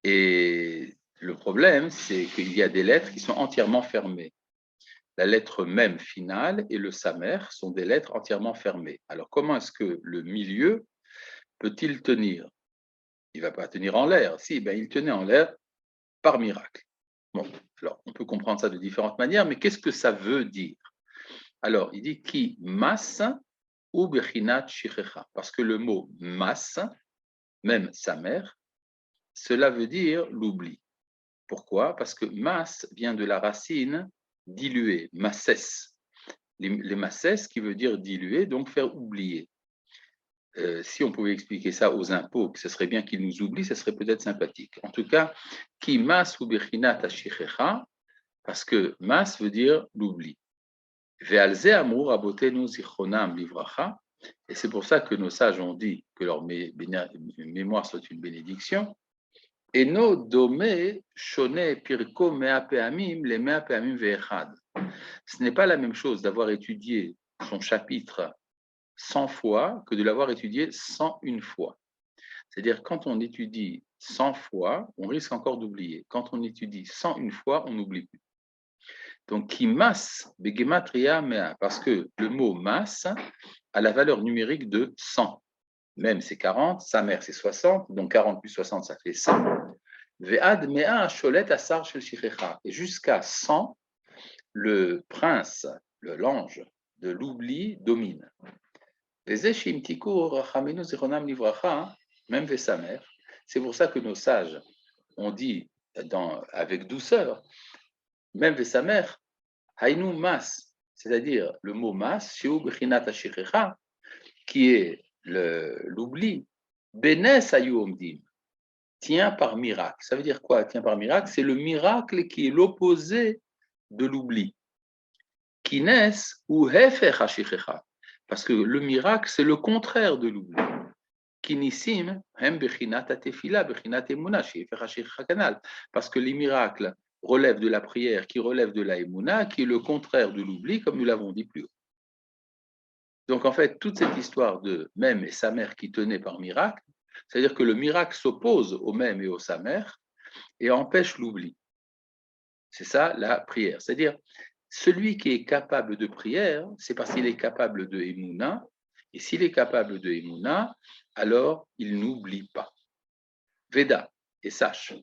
Et le problème, c'est qu'il y a des lettres qui sont entièrement fermées. La lettre même finale et le Samer sont des lettres entièrement fermées. Alors comment est-ce que le milieu peut-il tenir? Il ne va pas tenir en l'air. Si, ben, il tenait en l'air par miracle. Bon, alors on peut comprendre ça de différentes manières, mais qu'est-ce que ça veut dire? Alors, il dit qui mas ou bechinat shichecha, parce que le mot mas, même sa mère, cela veut dire l'oubli. Pourquoi? Parce que mas vient de la racine diluer, masses. Les masses qui veut dire diluer, donc faire oublier. Si on pouvait expliquer ça aux impôts, que ce serait bien qu'ils nous oublient, ce serait peut-être sympathique. En tout cas, qui mas ou bechinat shichecha, parce que mas veut dire l'oubli. Ve'alze amur abotenu zichronam livracha, et c'est pour ça que nos sages ont dit que leur mémoire soit une bénédiction. Eno dome shone pirko mea peamim le mea peamim ve'echad. Ce n'est pas la même chose d'avoir étudié son chapitre 100 fois que de l'avoir étudié 101 fois. C'est-à-dire quand on étudie 100 fois, on risque encore d'oublier. Quand on étudie 101 fois, on n'oublie plus. Donc, qui masse, begematria mea, parce que le mot masse a la valeur numérique de 100. Même c'est 40, sa mère c'est 60, donc 40 plus 60 ça fait 100. Ve'ad mea sholet asar shel shichecha. Et jusqu'à 100, le prince, l'ange de l'oubli domine. Même Vesamer, c'est pour ça que nos sages ont dit avec douceur, même Vesamer, Hainu mas, c'est-à-dire le mot mas, qui est l'oubli, Benes ayu omdim, tient par miracle. Ça veut dire quoi, tient par miracle? C'est le miracle qui est l'opposé de l'oubli. Kines ou hefech hashichecha, parce que le miracle, c'est le contraire de l'oubli. Kinissim, hem bechinat atefila, bechinat emuna, shefech hashichecha kanal, parce que les miracles relèvent de la prière, qui relève de la emuna, qui est le contraire de l'oubli, comme nous l'avons dit plus haut. Donc en fait, toute cette histoire de même et sa mère qui tenaient par miracle, c'est-à-dire que le miracle s'oppose au même et au sa mère et empêche l'oubli. C'est ça la prière. C'est-à-dire, celui qui est capable de prière, c'est parce qu'il est capable de Emouna, et s'il est capable de Emouna, alors il n'oublie pas. Veda, et sache,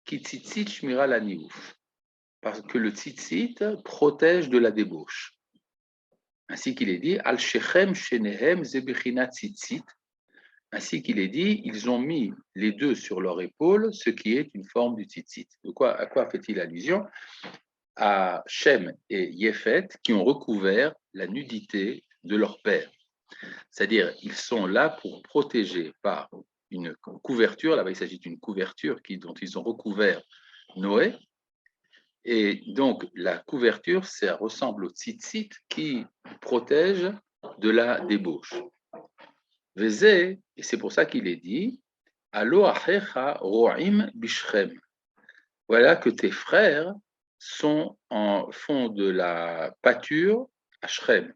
ki tzitzit shmira la niouf, parce que le tzitzit protège de la débauche. Ainsi qu'il est dit, al shechem shenehem zebechinat tzitzit, ainsi qu'il est dit, ils ont mis les deux sur leur épaule, ce qui est une forme du tzitzit. À quoi fait-il allusion? À Shem et Yéphet qui ont recouvert la nudité de leur père. C'est-à-dire, ils sont là pour protéger par une couverture, là-bas il s'agit d'une couverture dont ils ont recouvert Noé, et donc la couverture, ça ressemble au tzitzit qui protège de la débauche. Vezé, et c'est pour ça qu'il est dit, Alo achecha ro'im bishrem. Voilà que tes frères font de la pâture à Shrem.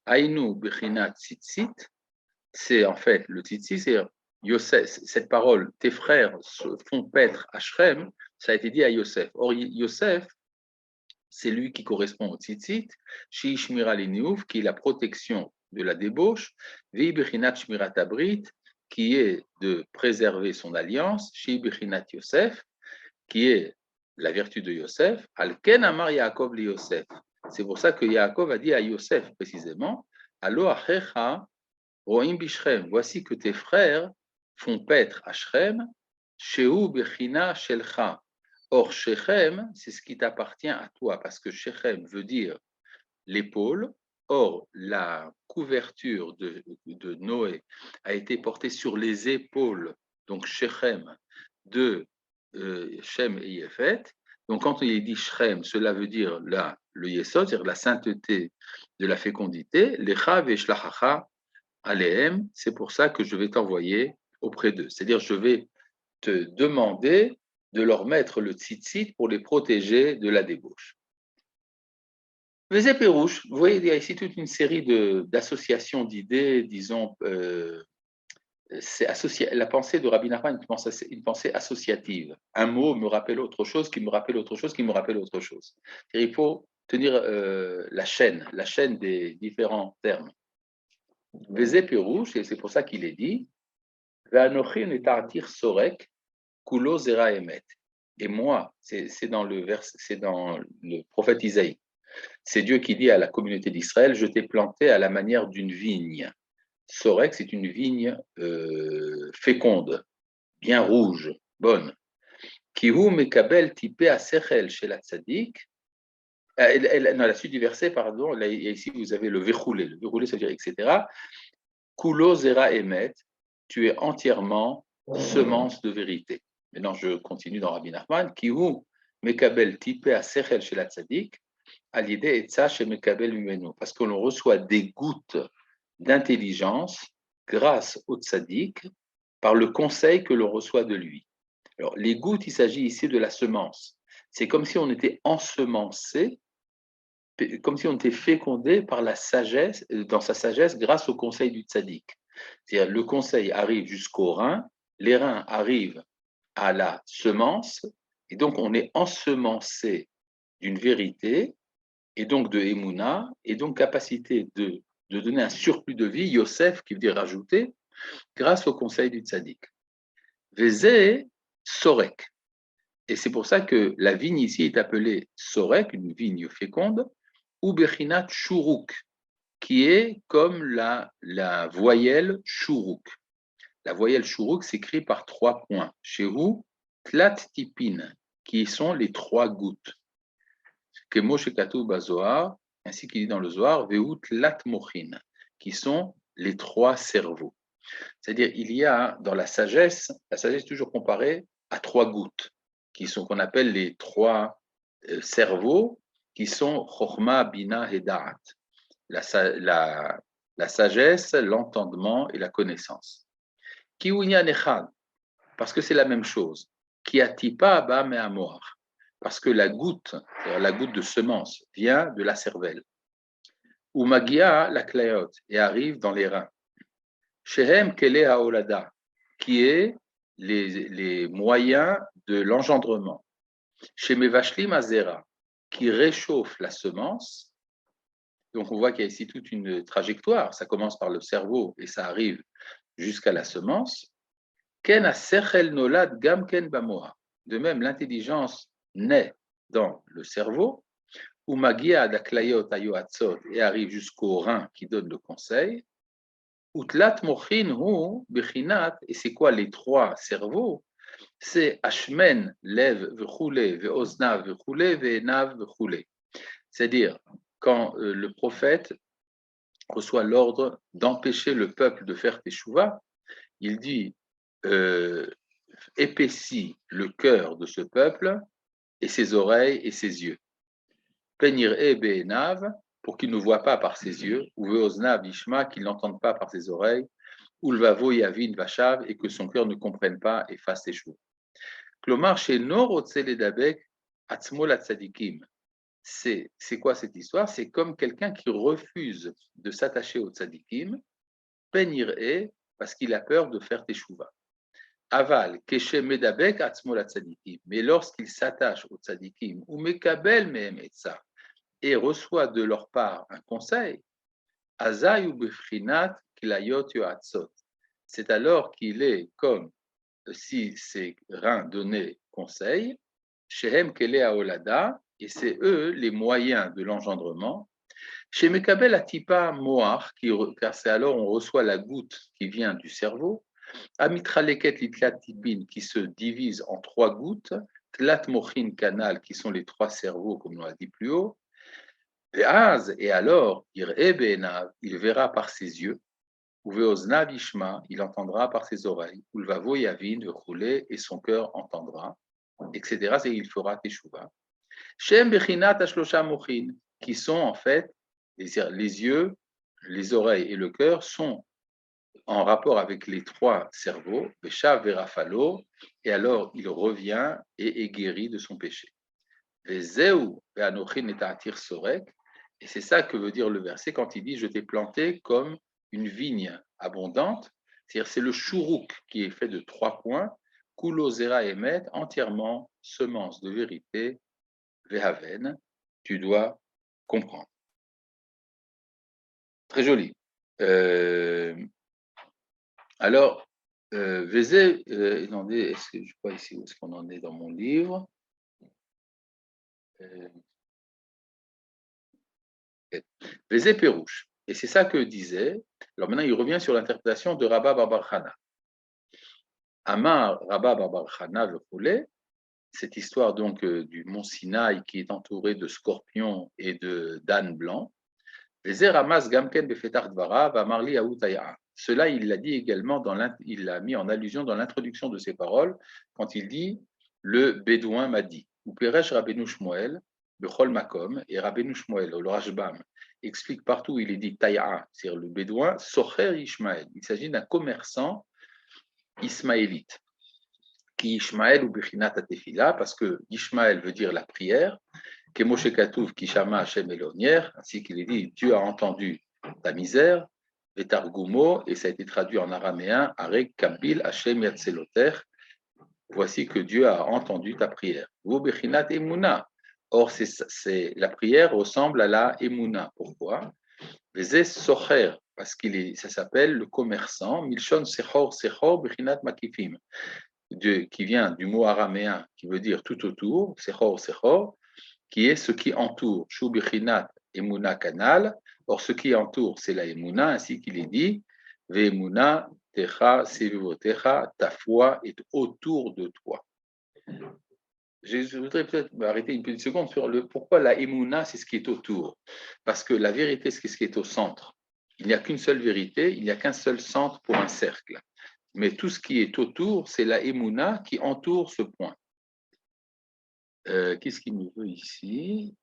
Aïnou bechinat tzitzit, c'est en fait le tzitzit, c'est Yosef, cette parole, tes frères se font paître à Shrem, ça a été dit à Yosef. Or, Yosef, c'est lui qui correspond au tzitzit, Shi Shmira Liniouf, qui est la protection de la débauche, Vi bechinat Shmirat Abrit, qui est de préserver son alliance, Shi bechinat Yosef, qui est la vertu de Yosef, Alken Amar Yaakov li Yosef. C'est pour ça que Yaakov a dit à Yosef précisément, Allo achecha roim bishrem, voici que tes frères font paître à Shrem, Shehu bechina shelcha. Or, Shechem, c'est ce qui t'appartient à toi, parce que Shechem veut dire l'épaule. Or, la couverture de Noé a été portée sur les épaules, donc Shechem, de Shem et Yefet. Donc, quand il dit Shrem, cela veut dire le Yesod, c'est-à-dire la sainteté de la fécondité, Lecha veshlachacha alehem, c'est pour ça que je vais t'envoyer auprès d'eux. C'est-à-dire, je vais te demander de leur mettre le tzitzit pour les protéger de la débauche. Pérouche, vous voyez, il y a ici toute une série d'associations d'idées, disons, la pensée de Rabbi Nachman, une pensée associative. Un mot me rappelle autre chose, qui me rappelle autre chose, qui me rappelle autre chose. Il faut tenir la chaîne des différents termes. Pérouche, et c'est pour ça qu'il est dit, Ve'anochi neta'atir sorek, kulo zera emet. Et moi, c'est dans le prophète Isaïe. C'est Dieu qui dit à la communauté d'Israël, je t'ai planté à la manière d'une vigne. Sorek, c'est une vigne féconde, bien rouge, bonne. Kihu mekabel tipé à sechel chez la tzaddik. Dans la suite du verset, pardon, là, ici vous avez le verroulé. Le verroulé, ça veut dire etc. Kulo zera emet, tu es entièrement semence de vérité. Maintenant, je continue dans Rabbi Nachman. Kihu mekabel tipé à sechel chez la tzaddik. À l'idée etza chez mekabel humeno, parce que l'on reçoit des gouttes d'intelligence grâce au tzaddik par le conseil que l'on reçoit de lui. Alors, les gouttes, il s'agit ici de la semence. C'est comme si on était ensemencé, comme si on était fécondé par la sagesse, dans sa sagesse, grâce au conseil du tzaddik. C'est-à-dire, le conseil arrive jusqu'aux reins, les reins arrivent à la semence, et donc on est ensemencé d'une vérité, et donc de Emouna, et donc capacité de donner un surplus de vie, Yosef, qui veut dire rajouter, grâce au conseil du tzaddik. Vézé Sorek. Et c'est pour ça que la vigne ici est appelée Sorek, une vigne féconde, ou Bechinat Shuruk, qui est comme la voyelle Shuruk. La voyelle Shuruk s'écrit par 3 points. Chez vous, Tlat Tipin, qui sont les 3 gouttes. Que Moshe Katou Bazoar, ainsi qu'il dit dans le Zohar, Veut Tlat Mochin, qui sont les 3 cerveaux. C'est-à-dire, il y a dans la sagesse est toujours comparée à 3 gouttes, qu'on appelle les 3 cerveaux, qui sont Chochma, Bina et Da'at. La sagesse, l'entendement et la connaissance. Kiounia Nechad, parce que c'est la même chose. Kiatipa Abba Me'amoar, parce que la goutte de semence, vient de la cervelle. Ou Magia, la clayot, et arrive dans les reins. Shehem Kele Haolada, qui est les moyens de l'engendrement. Chez Mevashlim Azera, qui réchauffe la semence. Donc on voit qu'il y a ici toute une trajectoire. Ça commence par le cerveau et ça arrive jusqu'à la semence. Ken Asechel Nolad Gam Ken Bamoa. De même, l'intelligence naît dans le cerveau. Ou Magia Adaklayot Ayoatzot et arrive jusqu'au rein qui donne le conseil. Utlat mochin hu bechinat, et c'est quoi les 3 cerveaux? C'est Ashmen, lev, vechule, veoznav, vechule, ve'enav, vechule. C'est-à-dire, quand le prophète reçoit l'ordre d'empêcher le peuple de faire teshuva, il dit épaissis le cœur de ce peuple et ses oreilles et ses yeux. Penir e be'enav, pour qu'il ne voit pas par ses yeux, ou veoznav ishma, qu'il n'entende pas par ses oreilles, ou le vavo yavin vachav, et que son cœur ne comprenne pas et fasse teshuva. Klomar chez Nor Otseledabek Atzmol Atzadikim. C'est quoi cette histoire? C'est comme quelqu'un qui refuse de s'attacher au tzadikim, penir e, parce qu'il a peur de faire teshuva. Aval, keshe medabek atzmol tzadikim. Mais lorsqu'il s'attache au tzadikim, ou mekabel mehem etza, et reçoit de leur part un conseil, azay ou befrinat kilayot yoatzot. C'est alors qu'il est comme si ses reins donnaient conseil, shehem kele haolada, et c'est eux les moyens de l'engendrement. Chez Mekabel Atipa Moar, car c'est alors on reçoit la goutte qui vient du cerveau, Amitraleket Litlatibin, qui se divise en 3 gouttes, Tlat Mochin Canal, qui sont les 3 cerveaux, comme on l'a dit plus haut, et alors, il verra par ses yeux, Uveozna Vishma, il entendra par ses oreilles, Ulvavo Yavin, rouler, et son cœur entendra, etc. Et il fera Teshuvah. Shem Bechinat Ashlosha Mochin, qui sont en fait les yeux, les oreilles et le cœur sont en rapport avec les 3 cerveaux, Veshav Verafalo, et alors il revient et est guéri de son péché. Vezeu Veanochin et Ta'atir Sorek, et c'est ça que veut dire le verset quand il dit je t'ai planté comme une vigne abondante, c'est-à-dire c'est le chourouk qui est fait de 3 points, Kulo Zera Emet, entièrement semence de vérité, Vehaven, tu dois comprendre. Très joli. Alors, Vézé, attendez, est-ce que je vois ici où est-ce qu'on en est dans mon livre? Vézé Pérouche. Et c'est ça que disait. Alors maintenant, il revient sur l'interprétation de Rabba Bar Chana. Amar Rabba Bar Chana le roulé, cette histoire donc du mont Sinaï qui est entouré de scorpions et de d'ânes blancs. Vézé Ramas Gamken Befetar Dvara Vamarli Aoutaya. Cela, il l'a dit également, il l'a mis en allusion dans l'introduction de ses paroles, quand il dit « Le Bédouin m'a dit ». Ou Peresh Rabbeinu Shmuel, Bechol Makom, et Rabbeinu Shmuel, le Rashbam, explique partout où il est dit « Taïa », c'est-à-dire le Bédouin, « Socher Ishmael ». Il s'agit d'un commerçant ismaélite, qui Ishmael ou Bechinat Atefila, parce que Ishmael veut dire la prière, Kemoshe Katouv Kishama Hashem Elonier, ainsi qu'il est dit « Dieu a entendu ta misère », et Targumo, et ça a été traduit en araméen, Arek Kabil Hashem Yatseloter, voici que Dieu a entendu ta prière. Bechinat Emuna. Or, la prière ressemble à la Emuna. Pourquoi? Vezé Socher, parce ça s'appelle le commerçant, Milshon Sechor Sechor Bechinat Makifim, qui vient du mot araméen qui veut dire tout autour, Sechor Sechor, qui est ce qui entoure, Shu Bechinat Emuna Kanal. Or, ce qui entoure, c'est la Emuna, ainsi qu'il est dit, Ve'emuna techa sevivotecha, ta foi est autour de toi. Je voudrais peut-être m'arrêter une petite seconde sur pourquoi la Emuna, c'est ce qui est autour. Parce que la vérité, c'est ce qui est au centre. Il n'y a qu'une seule vérité, il n'y a qu'un seul centre pour un cercle. Mais tout ce qui est autour, c'est la Emuna qui entoure ce point. Qu'est-ce qu'il me veut ici?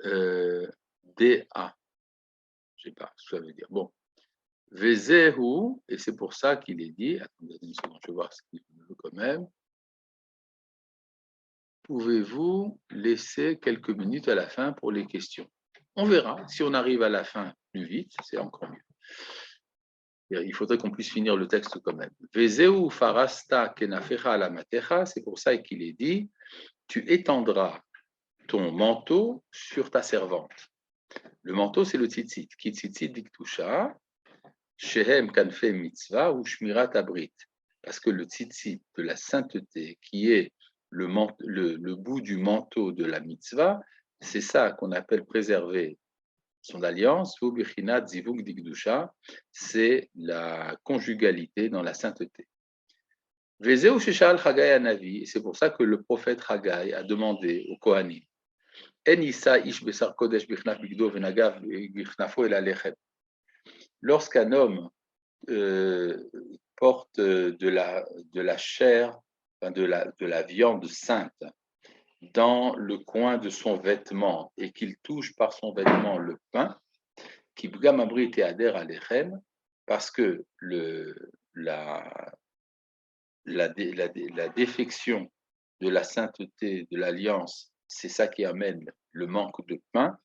DA. Je ne sais pas ce que ça veut dire. Bon. Vezehu, et c'est pour ça qu'il est dit, attendez une seconde, je vais voir ce qu'il me veut quand même. Pouvez-vous laisser quelques minutes à la fin pour les questions? On verra. Si on arrive à la fin plus vite, c'est encore mieux. Il faudrait qu'on puisse finir le texte quand même. Vezehu farasta kenafecha alamatecha, c'est pour ça qu'il est dit, tu étendras ton manteau sur ta servante. Le manteau, c'est le tzitzit. Ki tzitzit diktusha, shehem kanfe mitzvah ou shmirat abrit. Parce que le tzitzit de la sainteté, qui est le bout du manteau de la mitzvah, c'est ça qu'on appelle préserver son alliance, c'est la conjugalité dans la sainteté. C'est pour ça que le prophète Haggai a demandé au Kohanim, lorsqu'un homme porte de la chair, de la viande sainte dans le coin de son vêtement et qu'il touche par son vêtement le pain, qui bgamabri et adhère à l'echem, parce que la défection de la sainteté de l'alliance, c'est ça qui amène le manque de pain.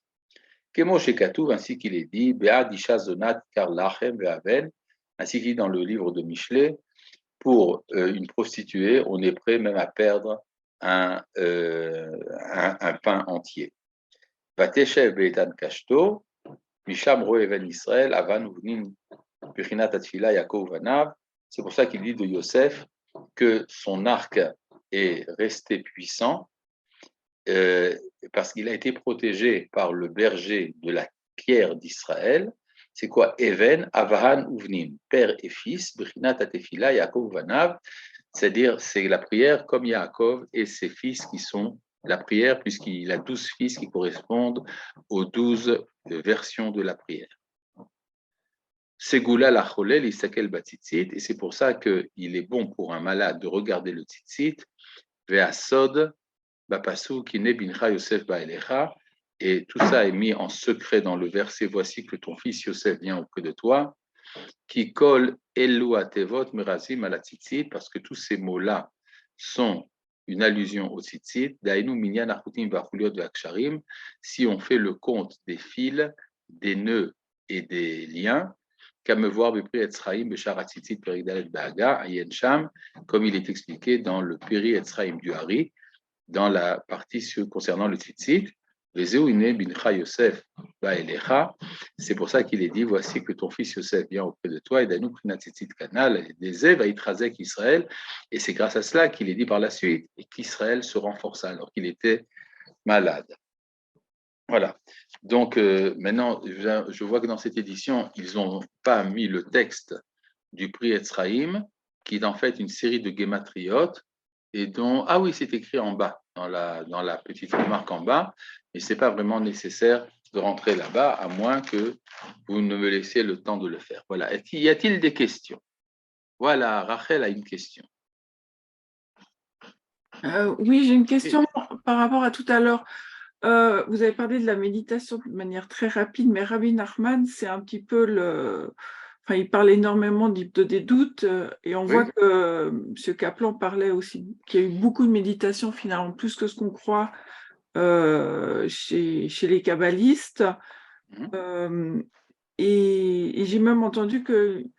Kemo Shekatouv, ainsi qu'il est dit, Be'ad Isha Zonat Kar Lachem Ve'aven, ainsi qu'il dit dans le livre de Michelet, pour une prostituée, on est prêt même à perdre un pain entier. Vateshev Be'etan Kashto, Misham Roeven Israël, Avan Uvnin Bechinat Atfila Yaakov Vanav. C'est pour ça qu'il dit de Yosef que son arc est resté puissant parce qu'il a été protégé par le berger de la pierre d'Israël. C'est quoi? Even, Avahan, Uvnim, père et fils, Brinat Atefila, Yaakov, Vanav, c'est-à-dire c'est la prière comme Yaakov et ses fils qui sont la prière, puisqu'il a 12 fils qui correspondent aux 12 versions de la prière. Ségoula la cholel, isakel batzitzit, et c'est pour ça qu'il est bon pour un malade de regarder le tzitzit, ve'asod, bapasu, kine bincha Yosef ba'elecha, et tout ça est mis en secret dans le verset, voici que ton fils Yosef vient auprès de toi, qui colle elu atevot merazim à la tzitzit, parce que tous ces mots-là sont une allusion au tzitzit, dainu minyan achutim vachuliot ve'aksharim, si on fait le compte des fils, des nœuds et des liens, comme il est expliqué dans le Péri Etzraïm du Hari, dans la partie concernant le tzitzit. C'est pour ça qu'il est dit, voici que ton fils Yosef vient auprès de toi, et d'anou prinat tzitzit kanal, des ev aitrazek Israël, et c'est grâce à cela qu'il est dit par la suite, et qu'Israël se renforça alors qu'il était malade. Voilà. Donc maintenant, je vois que dans cette édition, ils n'ont pas mis le texte du prix Etzraïm, qui est en fait une série de guématriotes, et dont, ah oui, c'est écrit en bas, dans la petite remarque en bas, mais ce n'est pas vraiment nécessaire de rentrer là-bas, à moins que vous ne me laissiez le temps de le faire. Voilà. Y a-t-il des questions? Voilà, Rachel a une question. Oui, j'ai une question par rapport à tout à l'heure. Vous avez parlé de la méditation de manière très rapide, mais Rabbi Nachman, c'est un petit peu Enfin, il parle énormément des doutes, et on voit que M. Kaplan parlait aussi qu'il y a eu beaucoup de méditation, finalement, plus que ce qu'on croit chez les kabbalistes. Et j'ai même entendu qu'une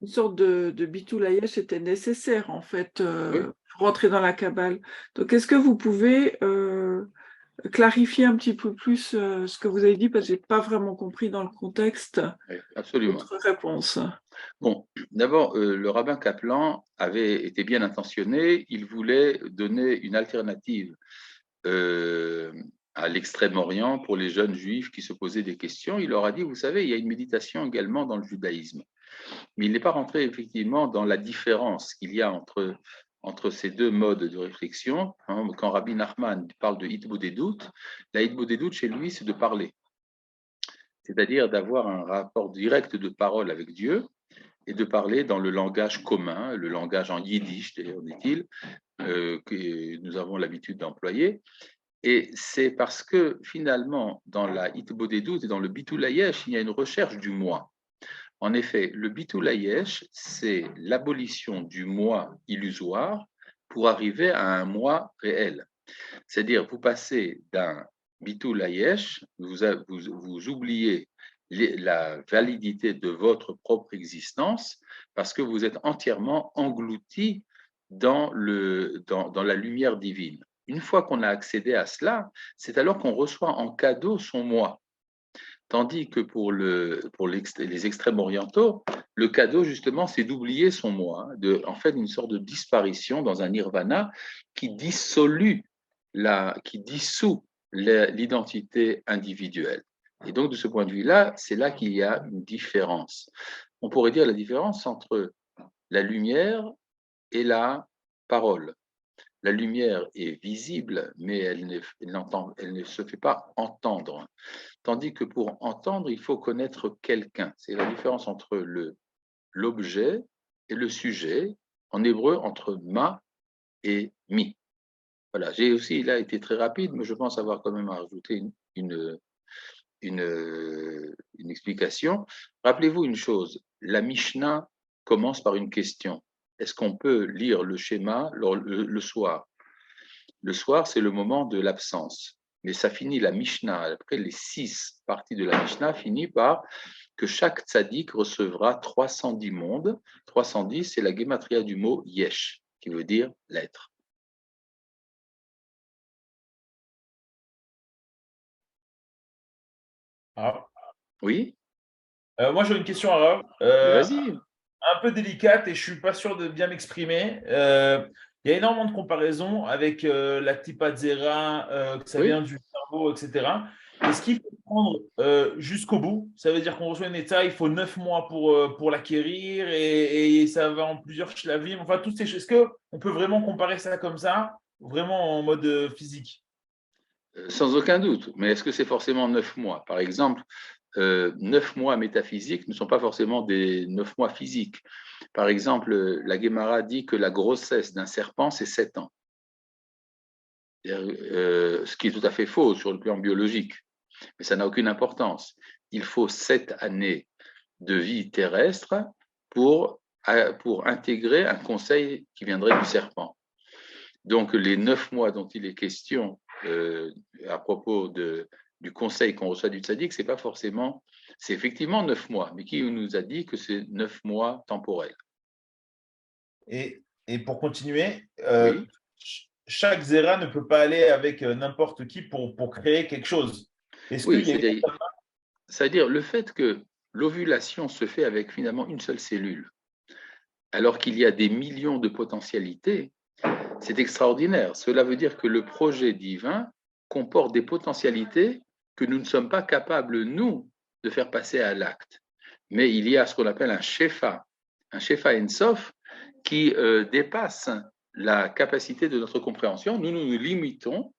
sorte de bitul hayesh était nécessaire, en fait, pour rentrer dans la Kabbale. Donc, est-ce que vous pouvez clarifier un petit peu plus ce que vous avez dit, parce que je n'ai pas vraiment compris dans le contexte votre réponse. Bon, d'abord, le rabbin Kaplan avait été bien intentionné. Il voulait donner une alternative à l'Extrême-Orient pour les jeunes juifs qui se posaient des questions. Il leur a dit, vous savez, il y a une méditation également dans le judaïsme. Mais il n'est pas rentré effectivement dans la différence qu'il y a entre ces deux modes de réflexion. Quand Rabbi Nachman parle de hitbodedut, la hitbodedut chez lui, c'est de parler. C'est-à-dire d'avoir un rapport direct de parole avec Dieu et de parler dans le langage commun, le langage en yiddish, d'ailleurs, dit-il, que nous avons l'habitude d'employer. Et c'est parce que finalement, dans la hitbodedut et dans le bitul hayesh, il y a une recherche du moi. En effet, le bitul hayesh, c'est l'abolition du moi illusoire pour arriver à un moi réel. C'est-à-dire, vous passez d'un bitul hayesh, vous oubliez la validité de votre propre existence parce que vous êtes entièrement englouti dans la lumière divine. Une fois qu'on a accédé à cela, c'est alors qu'on reçoit en cadeau son moi. Tandis que pour les extrêmes orientaux, le cadeau, justement, c'est d'oublier son moi, en fait, une sorte de disparition dans un nirvana qui dissout l'identité individuelle. Et donc, de ce point de vue-là, c'est là qu'il y a une différence. On pourrait dire la différence entre la lumière et la parole. La lumière est visible, mais elle ne se fait pas entendre. Tandis que pour entendre, il faut connaître quelqu'un. C'est la différence entre l'objet et le sujet, en hébreu, entre ma et mi. Voilà, j'ai aussi là été très rapide, mais je pense avoir quand même rajouté une explication. Rappelez-vous une chose, la Mishnah commence par une question. Est-ce qu'on peut lire le schéma le soir? Le soir, c'est le moment de l'absence. Mais ça finit la Mishnah, après les 6 parties de la Mishnah, finit par que chaque tzaddik recevra 310 mondes. 310, c'est la guématria du mot yesh, qui veut dire l'être. Ah. Oui? Moi, j'ai une question à Vas-y. un peu délicate et je ne suis pas sûr de bien m'exprimer. il y a énormément de comparaisons avec la Tipat Zera, que ça Oui. vient du cerveau, etc. Est-ce qu'il faut prendre jusqu'au bout? Ça veut dire qu'on reçoit une état, il faut 9 mois pour l'acquérir et ça va en plusieurs shlavim. Enfin, toutes ces choses. Est-ce qu'on peut vraiment comparer ça comme ça, vraiment en mode physique? Sans aucun doute. Mais est-ce que c'est forcément 9 mois? Par exemple, 9 mois métaphysiques ne sont pas forcément des 9 mois physiques. Par exemple, la Guémara dit que la grossesse d'un serpent, c'est 7 ans. Ce qui est tout à fait faux sur le plan biologique. Mais ça n'a aucune importance. Il faut 7 années de vie terrestre pour intégrer un conseil qui viendrait du serpent. Donc, les 9 mois dont il est question à propos du conseil qu'on reçoit du tzaddik, c'est pas forcément, c'est effectivement 9 mois, mais qui nous a dit que c'est 9 mois temporels? Et pour continuer, Oui, chaque Zera ne peut pas aller avec n'importe qui pour créer quelque chose. Est-ce oui, qu'il y a une... c'est-à-dire le fait que l'ovulation se fait avec finalement une seule cellule, alors qu'il y a des millions de potentialités, c'est extraordinaire. Cela veut dire que le projet divin comporte des potentialités que nous ne sommes pas capables, nous, de faire passer à l'acte. Mais il y a ce qu'on appelle un shefa ensof, qui dépasse la capacité de notre compréhension. Nous nous limitons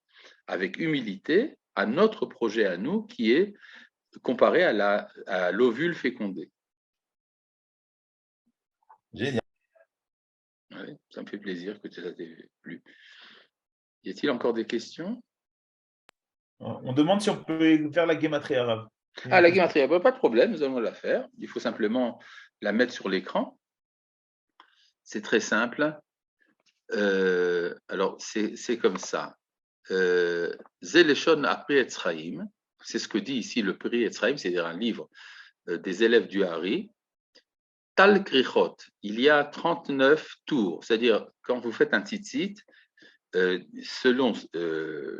avec humilité à notre projet à nous, qui est comparé à l'ovule fécondé. Génial. Ouais, ça me fait plaisir que ça t'ait plu. Y a-t-il encore des questions? On demande si on peut faire la guématrie arabe. Ah, la guématrie, pas de problème, nous allons la faire. Il faut simplement la mettre sur l'écran. C'est très simple. Alors, c'est comme ça. Zeleshon Apri Etzraïm, c'est ce que dit ici le Pri Etzraïm, c'est-à-dire un livre des élèves du Hari. Tal Krichot, il y a 39 tours, c'est-à-dire quand vous faites un tzitzit, selon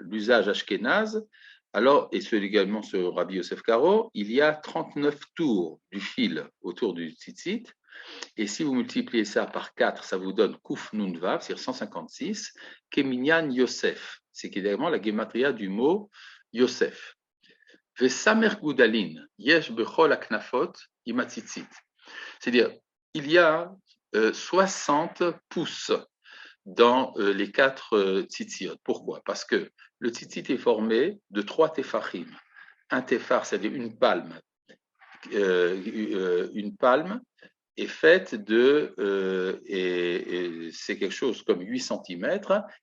l'usage ashkénaze, alors, et également sur Rabbi Yosef Karo, il y a 39 tours du fil autour du tzitzit. Et si vous multipliez ça par 4, ça vous donne Kouf Nun Vav, c'est-à-dire 156, Keminyan Yosef. C'est également la gématria du mot Yosef. Vesamer Gudalin, Yesh Bechol Aknafot, Imatzitzit. C'est-à-dire, il y a 60 pouces dans les 4 tzitziot. Pourquoi? Parce que le tzitzit est formé de 3 tefachim. Un tefar, c'est-à-dire une palme. Une palme est faite de, et c'est quelque chose comme 8 cm,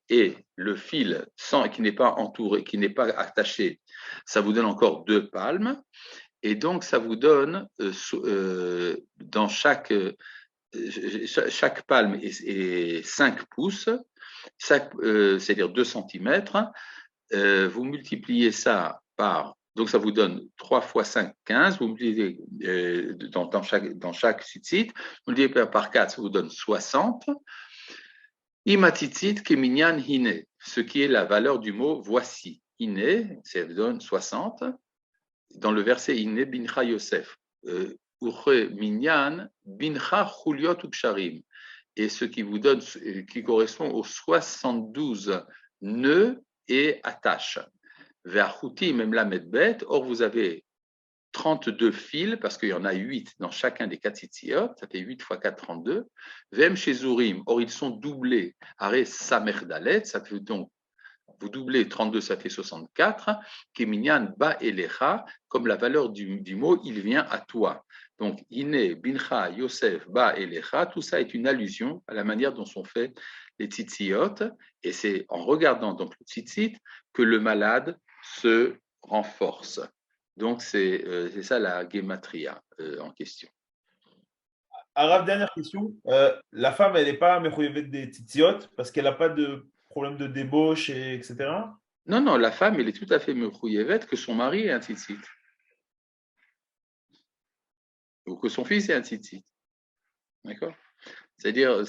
et le fil sans, qui n'est pas entouré, qui n'est pas attaché, ça vous donne encore 2 palmes, et donc ça vous donne dans chaque palme est 5 pouces, c'est-à-dire 2 cm, vous multipliez ça par, donc ça vous donne 3 fois 5, 15, vous multipliez dans chaque tzitzit, vous multipliez par 4, ça vous donne 60. Imatzitzit keminyan hine, ce qui est la valeur du mot voici. Hine, ça vous donne 60. Dans le verset Hine bincha Yosef, Uche minyan bincha chuliot uksharim, et ce qui vous donne, qui correspond aux 72 nœuds et attaches. Vers Houti, même la Medbet, or vous avez 32 fils, parce qu'il y en a 8 dans chacun des 4 tzitziot, ça fait 8 fois 4, 32. Vem chez Zurim, or ils sont doublés. Are Samer Dalet, ça fait donc, vous doublez 32, ça fait 64. Keminyan ba elecha, comme la valeur du mot, il vient à toi. Donc, Ine, Bincha, Yosef, ba elecha, tout ça est une allusion à la manière dont sont faits les tzitziot. Et c'est en regardant donc le tzitzit que le malade se renforce. Donc, c'est ça la guématria en question. Arabe, dernière question. La femme, elle n'est pas mechouyevet des tzitziot parce qu'elle n'a pas de problème de débauche, etc. Non, non, la femme, elle est tout à fait mechouyevet que son mari est un tzitzit. Ou que son fils est un tzitzit. D'accord? C'est-à-dire,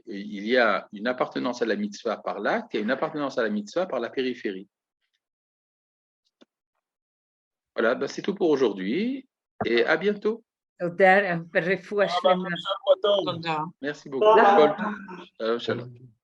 il y a une appartenance à la mitzvah par l'acte et une appartenance à la mitzvah par la périphérie. Voilà, ben c'est tout pour aujourd'hui et à bientôt. תודה, ברפואה שלמה. תודה. Merci beaucoup. Shalom, shalom.